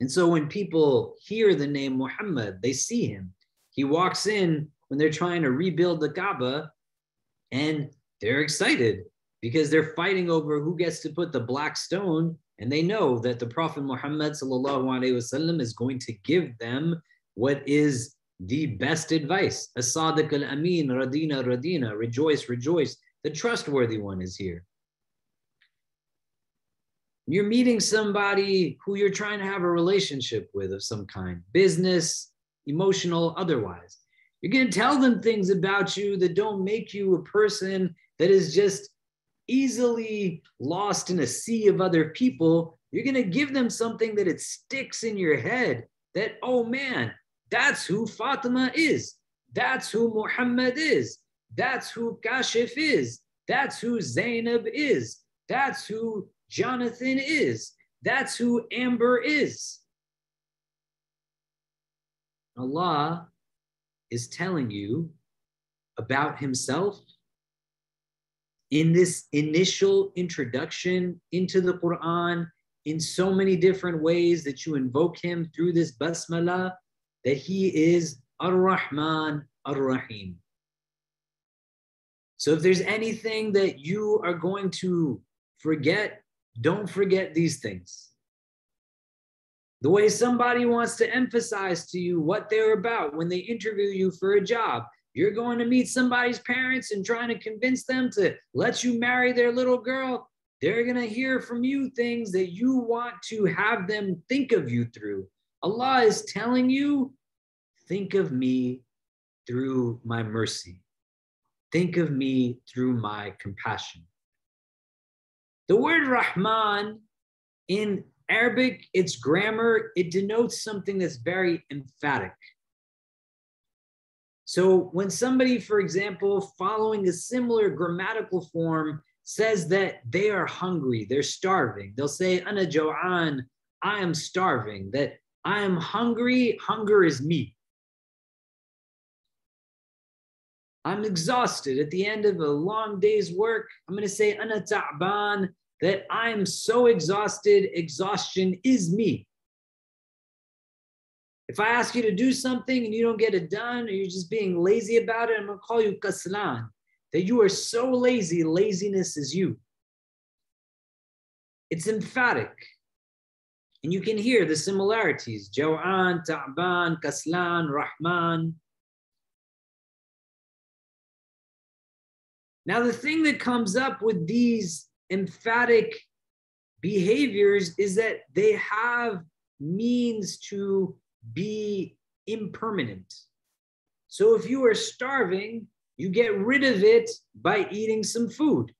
And so when people hear the name Muhammad, they see him. He walks in when they're trying to rebuild the Kaaba, and they're excited because they're fighting over who gets to put the black stone. And they know that the Prophet Muhammad sallallahu alaihi wasallam is going to give them what is the best advice. As-Sadiq al-Amin, Radina, Radina, rejoice, rejoice. The trustworthy one is here. You're meeting somebody who you're trying to have a relationship with of some kind, business, emotional, otherwise. You're going to tell them things about you that don't make you a person that is just easily lost in a sea of other people. You're going to give them something that it sticks in your head that, oh man, that's who Fatima is. That's who Muhammad is. That's who Kashif is. That's who Zainab is. That's who Jonathan is. That's who Amber is. Allah is telling you about himself in this initial introduction into the Quran in so many different ways that you invoke him through this Basmalah, that he is Ar-Rahman Ar-Rahim. So if there's anything that you are going to forget, don't forget these things. The way somebody wants to emphasize to you what they're about when they interview you for a job. You're going to meet somebody's parents and trying to convince them to let you marry their little girl. They're going to hear from you things that you want to have them think of you through. Allah is telling you, think of me through my mercy. Think of me through my compassion. The word Rahman in Arabic, its grammar, it denotes something that's very emphatic. So when somebody, for example, following a similar grammatical form says that they are hungry, they're starving, they'll say, Ana Jo'an, I am starving, that I am hungry, hunger is me. I'm exhausted at the end of a long day's work. I'm going to say, Ana Ta'ban, that I'm so exhausted, exhaustion is me. If I ask you to do something and you don't get it done, or you're just being lazy about it, I'm going to call you kaslan, that you are so lazy, laziness is you. It's emphatic. And you can hear the similarities. Jaw'an, Ta'ban, Kaslan, Rahman. Now, the thing that comes up with these emphatic behaviors is that they have means to be impermanent. So if you are starving, you get rid of it by eating some food.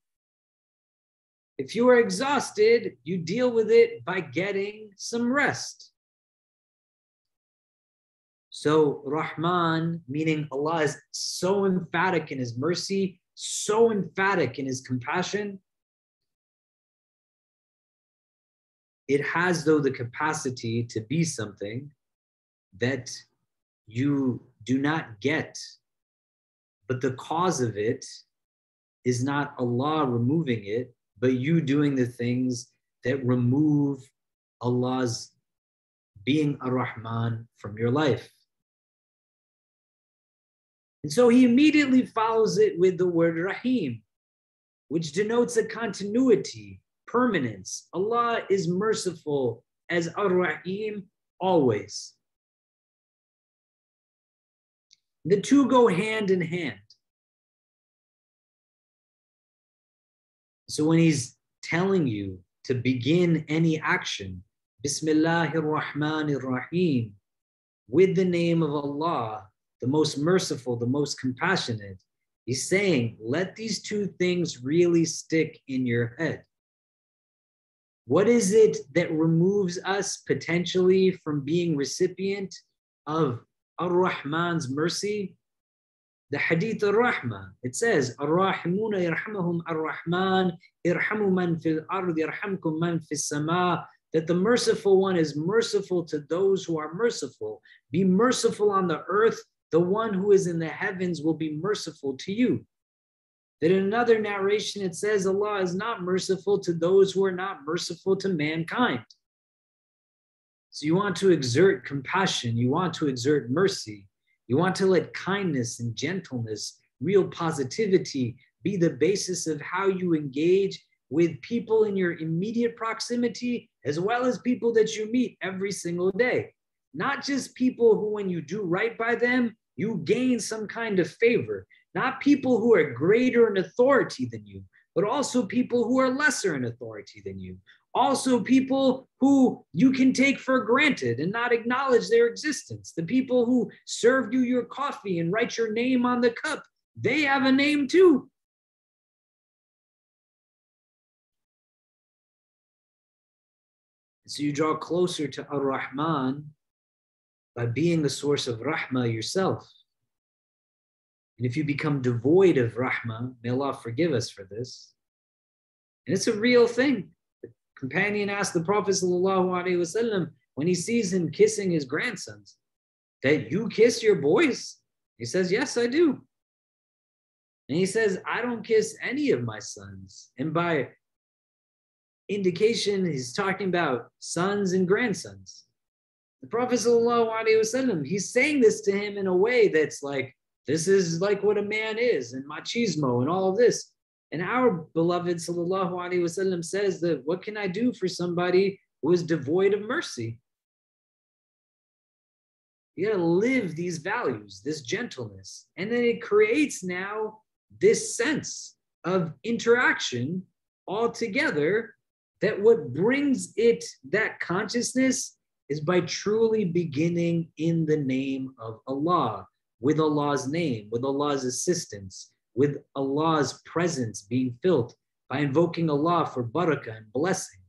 If you are exhausted, you deal with it by getting some rest. So Rahman, meaning Allah is so emphatic in his mercy, so emphatic in his compassion. It has, though, the capacity to be something that you do not get, but the cause of it is not Allah removing it, but you doing the things that remove Allah's being Ar-Rahman from your life. And so he immediately follows it with the word Rahim, which denotes a continuity, permanence. Allah is merciful as Ar-Rahim always. The two go hand in hand. So when he's telling you to begin any action, Bismillahir Rahmanir Rahim, with the name of Allah, the most merciful, the most compassionate, he's saying, let these two things really stick in your head. What is it that removes us potentially from being recipient of Ar-Rahman's mercy? The Hadith Ar-Rahman, it says, Ar-Rahimuna yarhamahum Ar-Rahman, irhamu man fil ard, yarhamkum man fis sama, that the merciful one is merciful to those who are merciful. Be merciful on the earth, the one who is in the heavens will be merciful to you. That in another narration it says Allah is not merciful to those who are not merciful to mankind. So you want to exert compassion, you want to exert mercy, you want to let kindness and gentleness, real positivity be the basis of how you engage with people in your immediate proximity, as well as people that you meet every single day. Not just people who, when you do right by them, you gain some kind of favor. Not people who are greater in authority than you, but also people who are lesser in authority than you. Also people who you can take for granted and not acknowledge their existence. The people who served you your coffee and write your name on the cup, they have a name too. So you draw closer to Ar-Rahman by being the source of Rahmah yourself. And if you become devoid of Rahmah, may Allah forgive us for this. And it's a real thing. The companion asked the Prophet ﷺ when he sees him kissing his grandsons, that you kiss your boys? He says, yes, I do. And he says, I don't kiss any of my sons. And by indication, he's talking about sons and grandsons. The Prophet ﷺ, he's saying this to him in a way that's like, this is like what a man is, and machismo and all of this. And our beloved ﷺ says that what can I do for somebody who is devoid of mercy? You gotta live these values, this gentleness. And then it creates now this sense of interaction all together, that what brings it, that consciousness, is by truly beginning in the name of Allah, with Allah's name, with Allah's assistance, with Allah's presence being felt, by invoking Allah for barakah and blessing.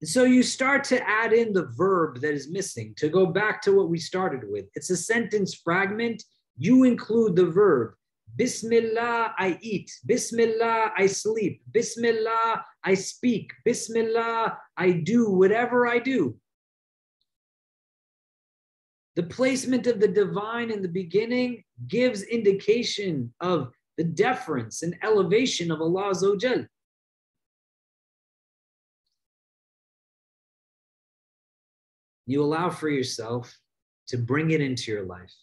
And so you start to add in the verb that is missing, to go back to what we started with. It's a sentence fragment. You include the verb. Bismillah, I eat. Bismillah, I sleep. Bismillah, I speak. Bismillah, I do whatever I do. The placement of the divine in the beginning gives indication of the deference and elevation of Allah Azza wa Jal. You allow for yourself to bring it into your life.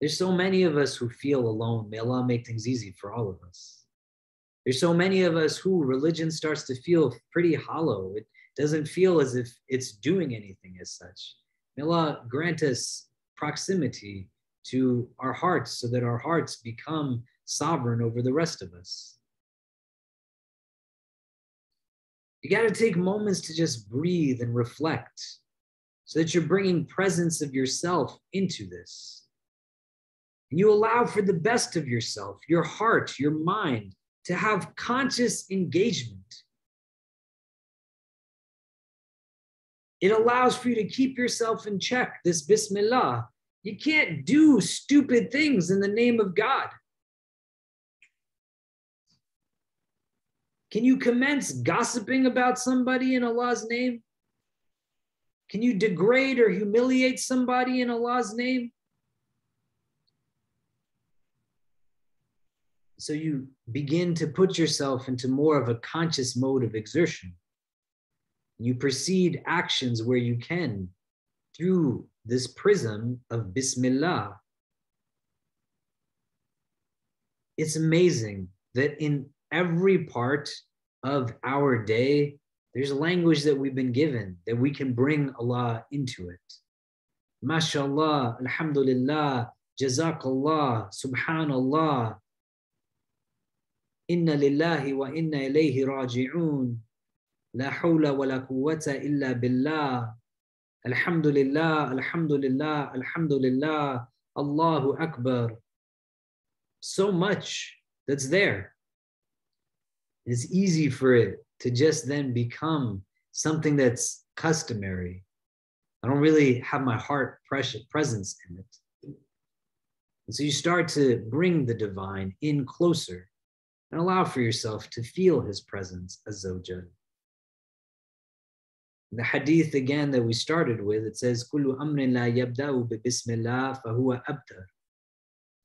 There's so many of us who feel alone. May Allah make things easy for all of us. There's so many of us who religion starts to feel pretty hollow. It doesn't feel as if it's doing anything as such. May Allah grant us proximity to our hearts so that our hearts become sovereign over the rest of us. You got to take moments to just breathe and reflect so that you're bringing presence of yourself into this. And you allow for the best of yourself, your heart, your mind, to have conscious engagement. It allows for you to keep yourself in check, this Bismillah. You can't do stupid things in the name of God. Can you commence gossiping about somebody in Allah's name? Can you degrade or humiliate somebody in Allah's name? So you begin to put yourself into more of a conscious mode of exertion. You proceed actions where you can through this prism of Bismillah. It's amazing that in every part of our day, there's language that we've been given that we can bring Allah into it. MashaAllah, Alhamdulillah, Jazakallah, Subhanallah, Inna lillahi wa inna ilayhi raji'un, La hawla wa la quwwata illa billah, Alhamdulillah, Alhamdulillah, Alhamdulillah, Allahu Akbar. So much that's there. It's easy for it to just then become something that's customary. I don't really have my heart presence in it. And so you start to bring the divine in closer and allow for yourself to feel his presence, Azza wa Jal. The hadith again that we started with, it says, Kullu amrin la yabda'u bi bismillah fahuwa abtar.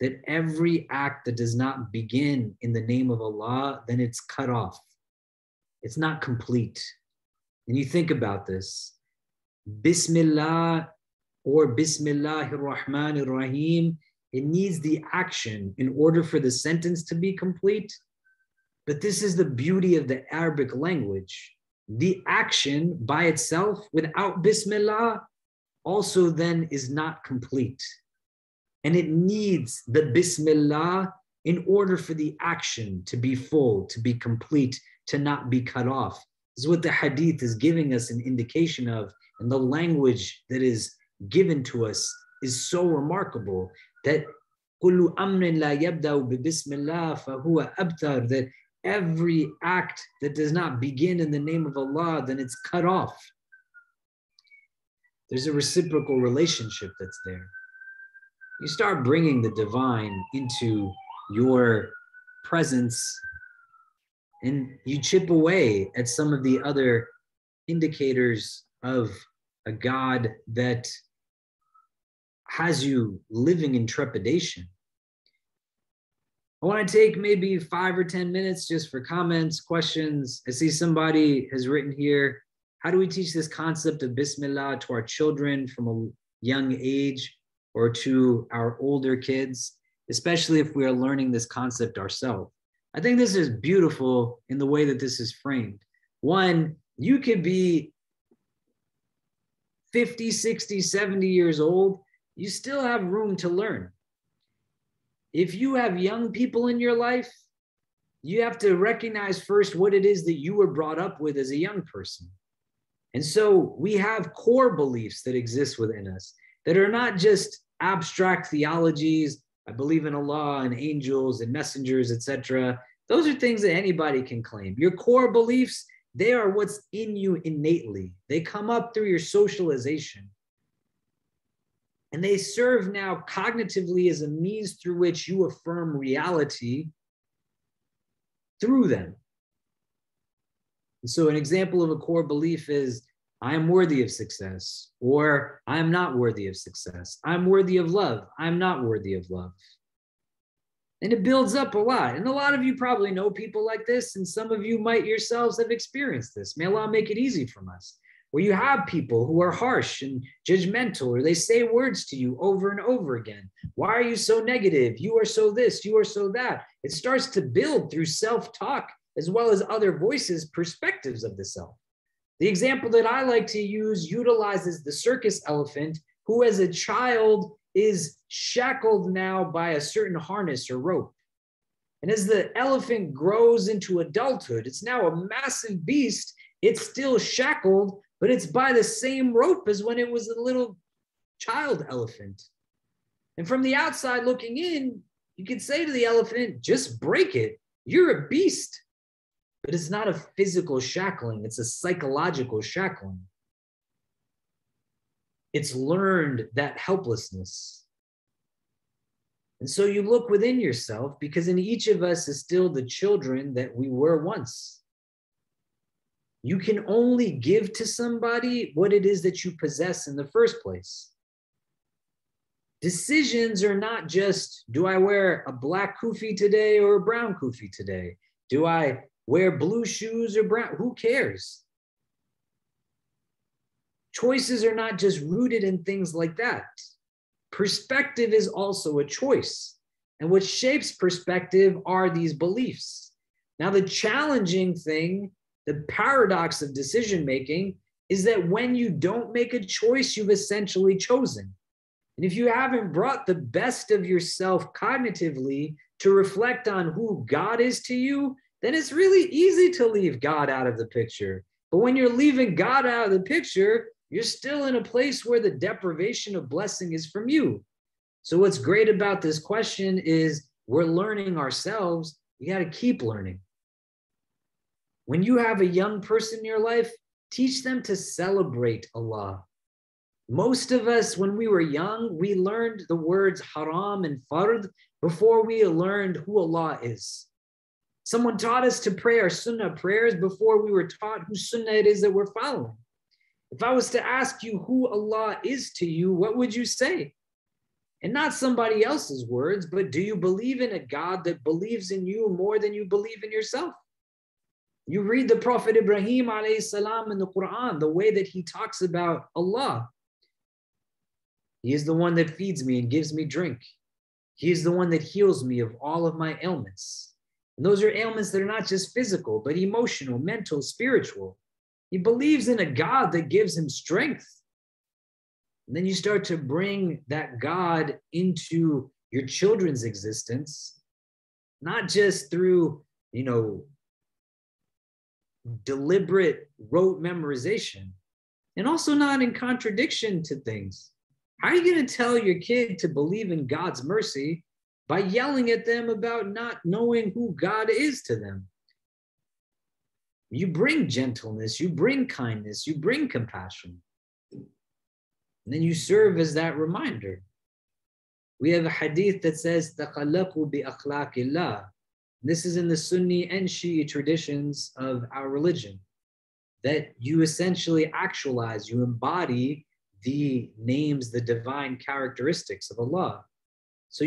That every act that does not begin in the name of Allah, then it's cut off. it's not complete. And you think about this. Bismillah or Bismillahir Rahmanir Rahim, it needs the action in order for the sentence to be complete. But this is the beauty of the Arabic language. The action by itself without Bismillah also then is not complete. And it needs the Bismillah in order for the action to be full, to be complete, to not be cut off. This is what the hadith is giving us an indication of. And the language that is given to us is so remarkable that كُلُّ أَمْرٍ لَا يَبْدَأُ بِبِسْمِ اللَّهِ فَهُوَ أَبْتَرُ, that every act that does not begin in the name of Allah, then it's cut off. There's a reciprocal relationship that's there. You start bringing the divine into your presence and you chip away at some of the other indicators of a God that has you living in trepidation. I want to take maybe 5 or 10 minutes just for comments, questions. I see somebody has written here, how do we teach this concept of Bismillah to our children from a young age or to our older kids, especially if we are learning this concept ourselves? I think this is beautiful in the way that this is framed. One, you could be 50, 60, 70 years old, you still have room to learn. If you have young people in your life, you have to recognize first what it is that you were brought up with as a young person. And so we have core beliefs that exist within us that are not just abstract theologies. I believe in Allah and angels and messengers, etc. Those are things that anybody can claim. Your core beliefs, they are what's in you innately. They come up through your socialization. And they serve now cognitively as a means through which you affirm reality through them. And so an example of a core belief is, I am worthy of success, or I am not worthy of success. I'm worthy of love. I'm not worthy of love. And it builds up a lot. And a lot of you probably know people like this, and some of you might yourselves have experienced this. May Allah make it easy from us. Where you have people who are harsh and judgmental, or they say words to you over and over again. Why are you so negative? You are so this, you are so that. It starts to build through self-talk as well as other voices, perspectives of the self. The example that I like to use utilizes the circus elephant, who as a child is shackled now by a certain harness or rope. And as the elephant grows into adulthood, it's now a massive beast. It's still shackled, but it's by the same rope as when it was a little child elephant. And from the outside looking in, you could say to the elephant, just break it. You're a beast. But it's not a physical shackling. It's a psychological shackling. It's learned that helplessness. And so you look within yourself, because in each of us is still the children that we were once. You can only give to somebody what it is that you possess in the first place. Decisions are not just, do I wear a black kufi today or a brown kufi today? Do I wear blue shoes or brown? Who cares? Choices are not just rooted in things like that. Perspective is also a choice. And what shapes perspective are these beliefs. Now, the challenging thing, the paradox of decision-making, is that when you don't make a choice, you've essentially chosen. And if you haven't brought the best of yourself cognitively to reflect on who God is to you, then it's really easy to leave God out of the picture. But when you're leaving God out of the picture, you're still in a place where the deprivation of blessing is from you. So what's great about this question is we're learning ourselves. You got to keep learning. When you have a young person in your life, teach them to celebrate Allah. Most of us, when we were young, we learned the words haram and fard before we learned who Allah is. Someone taught us to pray our sunnah prayers before we were taught whose sunnah it is that we're following. If I was to ask you who Allah is to you, what would you say? And not somebody else's words, but do you believe in a God that believes in you more than you believe in yourself? You read the Prophet Ibrahim alayhi salam in the Quran, the way that he talks about Allah. He is the one that feeds me and gives me drink. He is the one that heals me of all of my ailments. And those are ailments that are not just physical, but emotional, mental, spiritual. He believes in a God that gives him strength. And then you start to bring that God into your children's existence, not just through, deliberate rote memorization, and also not in contradiction to things. How are you going to tell your kid to believe in God's mercy by yelling at them about not knowing who God is to them? You bring gentleness, you bring kindness, you bring compassion. And then you serve as that reminder. We have a hadith that says, تَخَلَّقُوا بِأَخْلَاقِ اللَّهِ. This is in the Sunni and Shi'i traditions of our religion, that you essentially actualize, you embody the names, the divine characteristics of Allah. So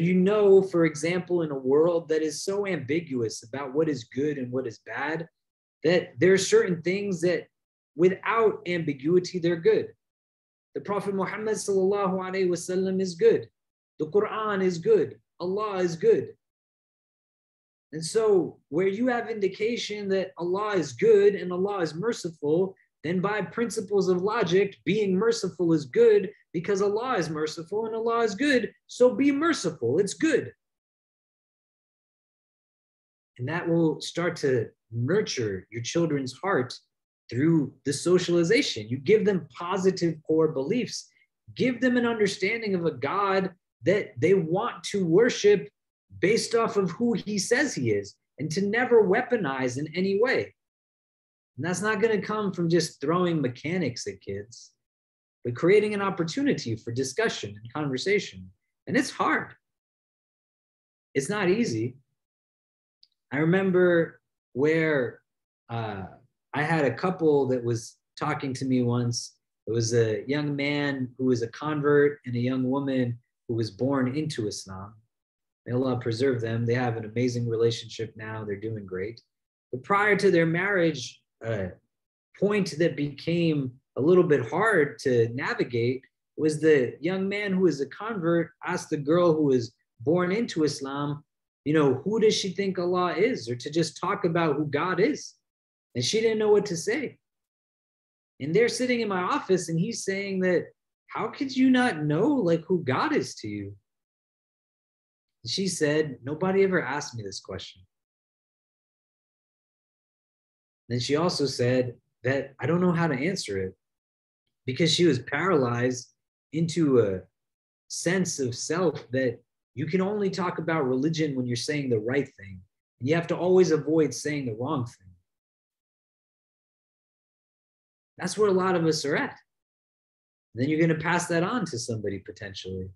for example, in a world that is so ambiguous about what is good and what is bad, that there are certain things that without ambiguity, they're good. The Prophet Muhammad sallallahu alaihi wasallam is good. The Quran is good. Allah is good. And so where you have indication that Allah is good and Allah is merciful, then by principles of logic, being merciful is good because Allah is merciful and Allah is good. So be merciful. It's good. And that will start to nurture your children's heart through the socialization. You give them positive core beliefs. Give them an understanding of a God that they want to worship based off of who he says he is, and to never weaponize in any way. And that's not going to come from just throwing mechanics at kids, but creating an opportunity for discussion and conversation. And it's hard. It's not easy. I remember where I had a couple that was talking to me once. It was a young man who was a convert and a young woman who was born into Islam. May Allah preserve them. They have an amazing relationship now. They're doing great. But prior to their marriage, a point that became a little bit hard to navigate was the young man who was a convert asked the girl who was born into Islam, who does she think Allah is? Or to just talk about who God is. And she didn't know what to say. And they're sitting in my office and he's saying that, how could you not know who God is to you? She said, nobody ever asked me this question. Then she also said that I don't know how to answer it, because she was paralyzed into a sense of self that you can only talk about religion when you're saying the right thing. And you have to always avoid saying the wrong thing. That's where a lot of us are at. And then you're going to pass that on to somebody potentially,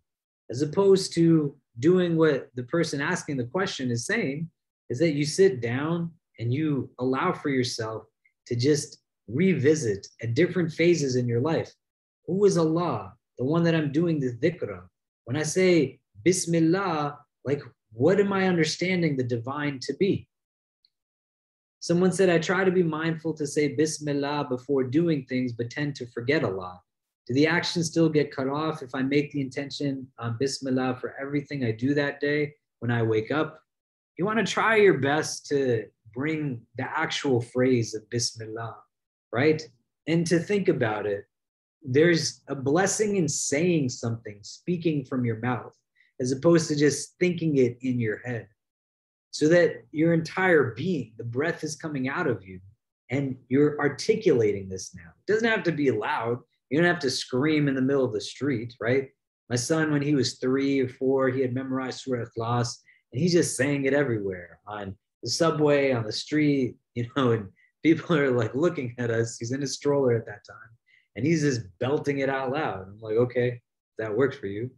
as opposed to doing what the person asking the question is saying, is that you sit down and you allow for yourself to just revisit at different phases in your life. Who is Allah? The one that I'm doing the dhikr of. When I say Bismillah, what am I understanding the divine to be? Someone said, I try to be mindful to say Bismillah before doing things, but tend to forget Allah. Do the actions still get cut off if I make the intention on Bismillah for everything I do that day when I wake up? You want to try your best to bring the actual phrase of Bismillah, right? And to think about it. There's a blessing in saying something, speaking from your mouth, as opposed to just thinking it in your head. So that your entire being, the breath is coming out of you and you're articulating this now. It doesn't have to be loud. You don't have to scream in the middle of the street, right? My son, when he was 3 or 4, he had memorized Surah Ikhlas, and he just sang it everywhere, on the subway, on the street, and people are looking at us. He's in a stroller at that time, and he's just belting it out loud. I'm like, okay, that works for you.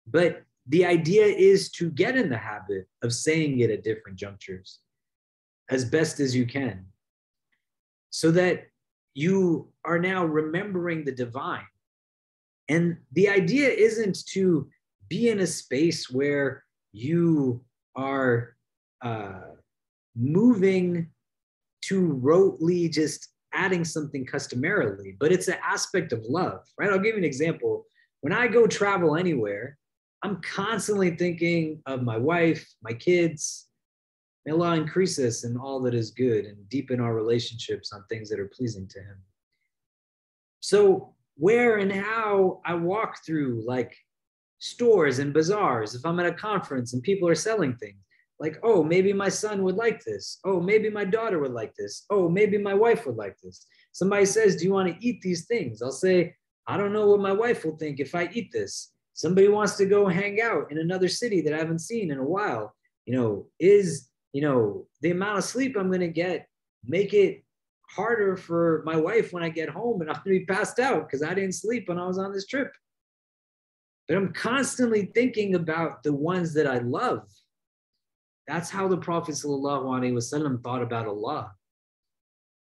But the idea is to get in the habit of saying it at different junctures as best as you can, so that you are now remembering the divine. And the idea isn't to be in a space where you are moving too rotely just adding something customarily, but it's an aspect of love, right? I'll give you an example. When I go travel anywhere, I'm constantly thinking of my wife, my kids. May Allah increase us in all that is good and deepen our relationships on things that are pleasing to Him. So where and how I walk through like stores and bazaars, if I'm at a conference and people are selling things, like, oh, maybe my son would like this. Oh, maybe my daughter would like this. Oh, maybe my wife would like this. Somebody says, do you want to eat these things? I'll say, I don't know what my wife will think if I eat this. Somebody wants to go hang out in another city that I haven't seen in a while. Is the amount of sleep I'm going to get make it harder for my wife when I get home and I'm going to be passed out because I didn't sleep when I was on this trip. But I'm constantly thinking about the ones that I love. That's how the Prophet ﷺ thought about Allah.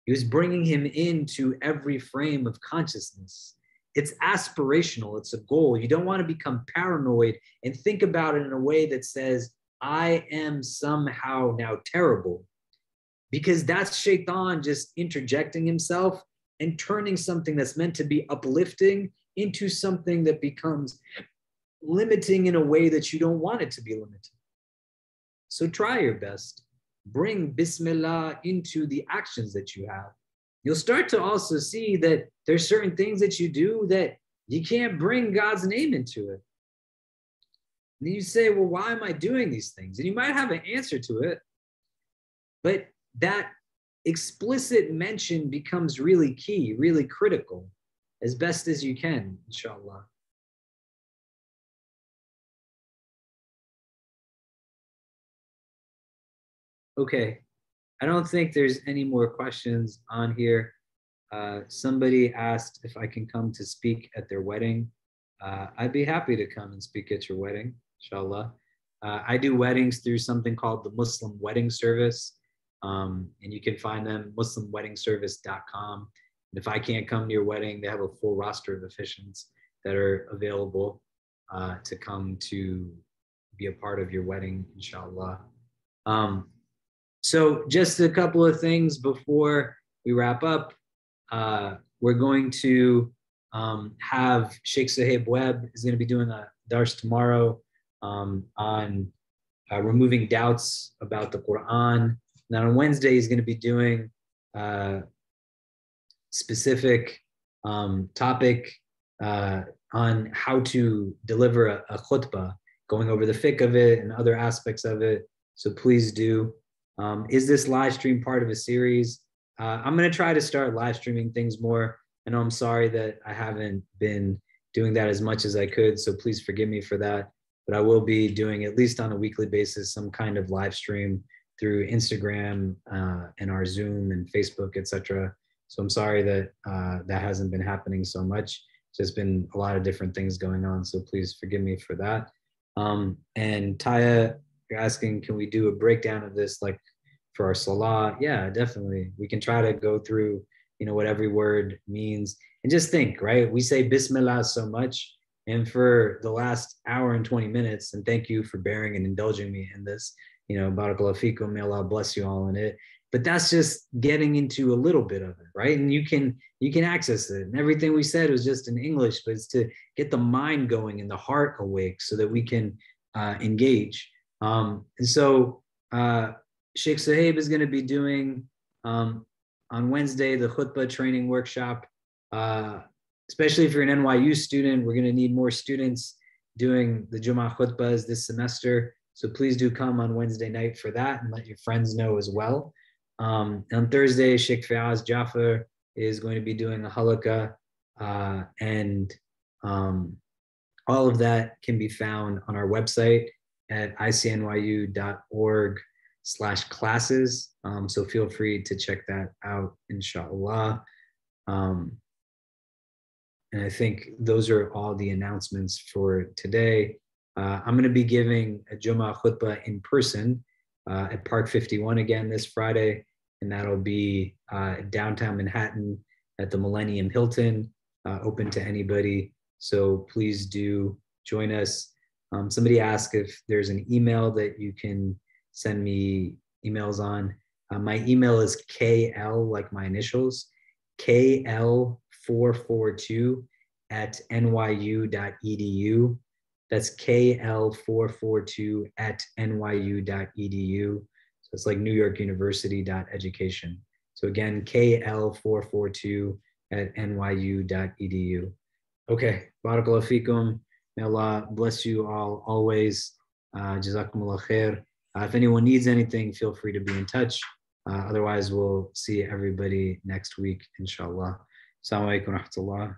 He was bringing him into every frame of consciousness. It's aspirational. It's a goal. You don't want to become paranoid and think about it in a way that says, I am somehow now terrible. Because that's Shaitan just interjecting himself and turning something that's meant to be uplifting into something that becomes limiting in a way that you don't want it to be limited. So try your best. Bring Bismillah into the actions that you have. You'll start to also see that there's certain things that you do that you can't bring God's name into it. And you say, well, why am I doing these things? And you might have an answer to it, but that explicit mention becomes really key, really critical, as best as you can, inshallah. Okay, I don't think there's any more questions on here. Somebody asked if I can come to speak at their wedding. I'd be happy to come and speak at your wedding, inshallah. I do weddings through something called the Muslim Wedding Service, and you can find them muslimweddingservice.com. And if I can't come to your wedding, they have a full roster of officiants that are available to come to be a part of your wedding, inshallah. So just a couple of things before we wrap up. We're going to have Sheikh Sahib Webb is going to be doing a dars tomorrow on removing doubts about the Quran. And on Wednesday, he's going to be doing a specific topic on how to deliver a khutbah, going over the fiqh of it and other aspects of it. So please do. Is this live stream part of a series? I'm going to try to start live streaming things more. I know I'm sorry that I haven't been doing that as much as I could, so please forgive me for that. But I will be doing, at least on a weekly basis, some kind of live stream through Instagram and our Zoom and Facebook, etc. So I'm sorry that that hasn't been happening so much. There's been a lot of different things going on, so please forgive me for that. And Taya, you're asking, can we do a breakdown of this like for our salah? Yeah, definitely. We can try to go through, what every word means. And just think, right? We say Bismillah so much. And for the last hour and 20 minutes, and thank you for bearing and indulging me in this, Barakallahu feekum, may Allah bless you all in it. But that's just getting into a little bit of it, right? And you can access it. And everything we said was just in English, but it's to get the mind going and the heart awake so that we can engage. And so Sheikh Sahib is going to be doing on Wednesday the khutbah training workshop. Especially if you're an NYU student, we're going to need more students doing the Jummah khutbahs this semester. So please do come on Wednesday night for that and let your friends know as well. On Thursday, Sheikh Fayaz Jafar is going to be doing a halaqah, and all of that can be found on our website at icnyu.org/classes. So feel free to check that out, inshallah. And I think those are all the announcements for today. I'm going to be giving a Jummah khutbah in person at Park 51 again this Friday, and that'll be downtown Manhattan at the Millennium Hilton, open to anybody. So please do join us. Somebody asked if there's an email that you can send me emails on. My email is KL, like my initials, KL442 at nyu.edu. That's KL442 at nyu.edu. So it's like New York University.education. So again, KL442 at nyu.edu. Okay, Barakallahu fikum. May Allah bless you all always. Jazakumullah khair. If anyone needs anything, feel free to be in touch. Otherwise, we'll see everybody next week, inshallah. Assalamu alaikum wa rahmatullah.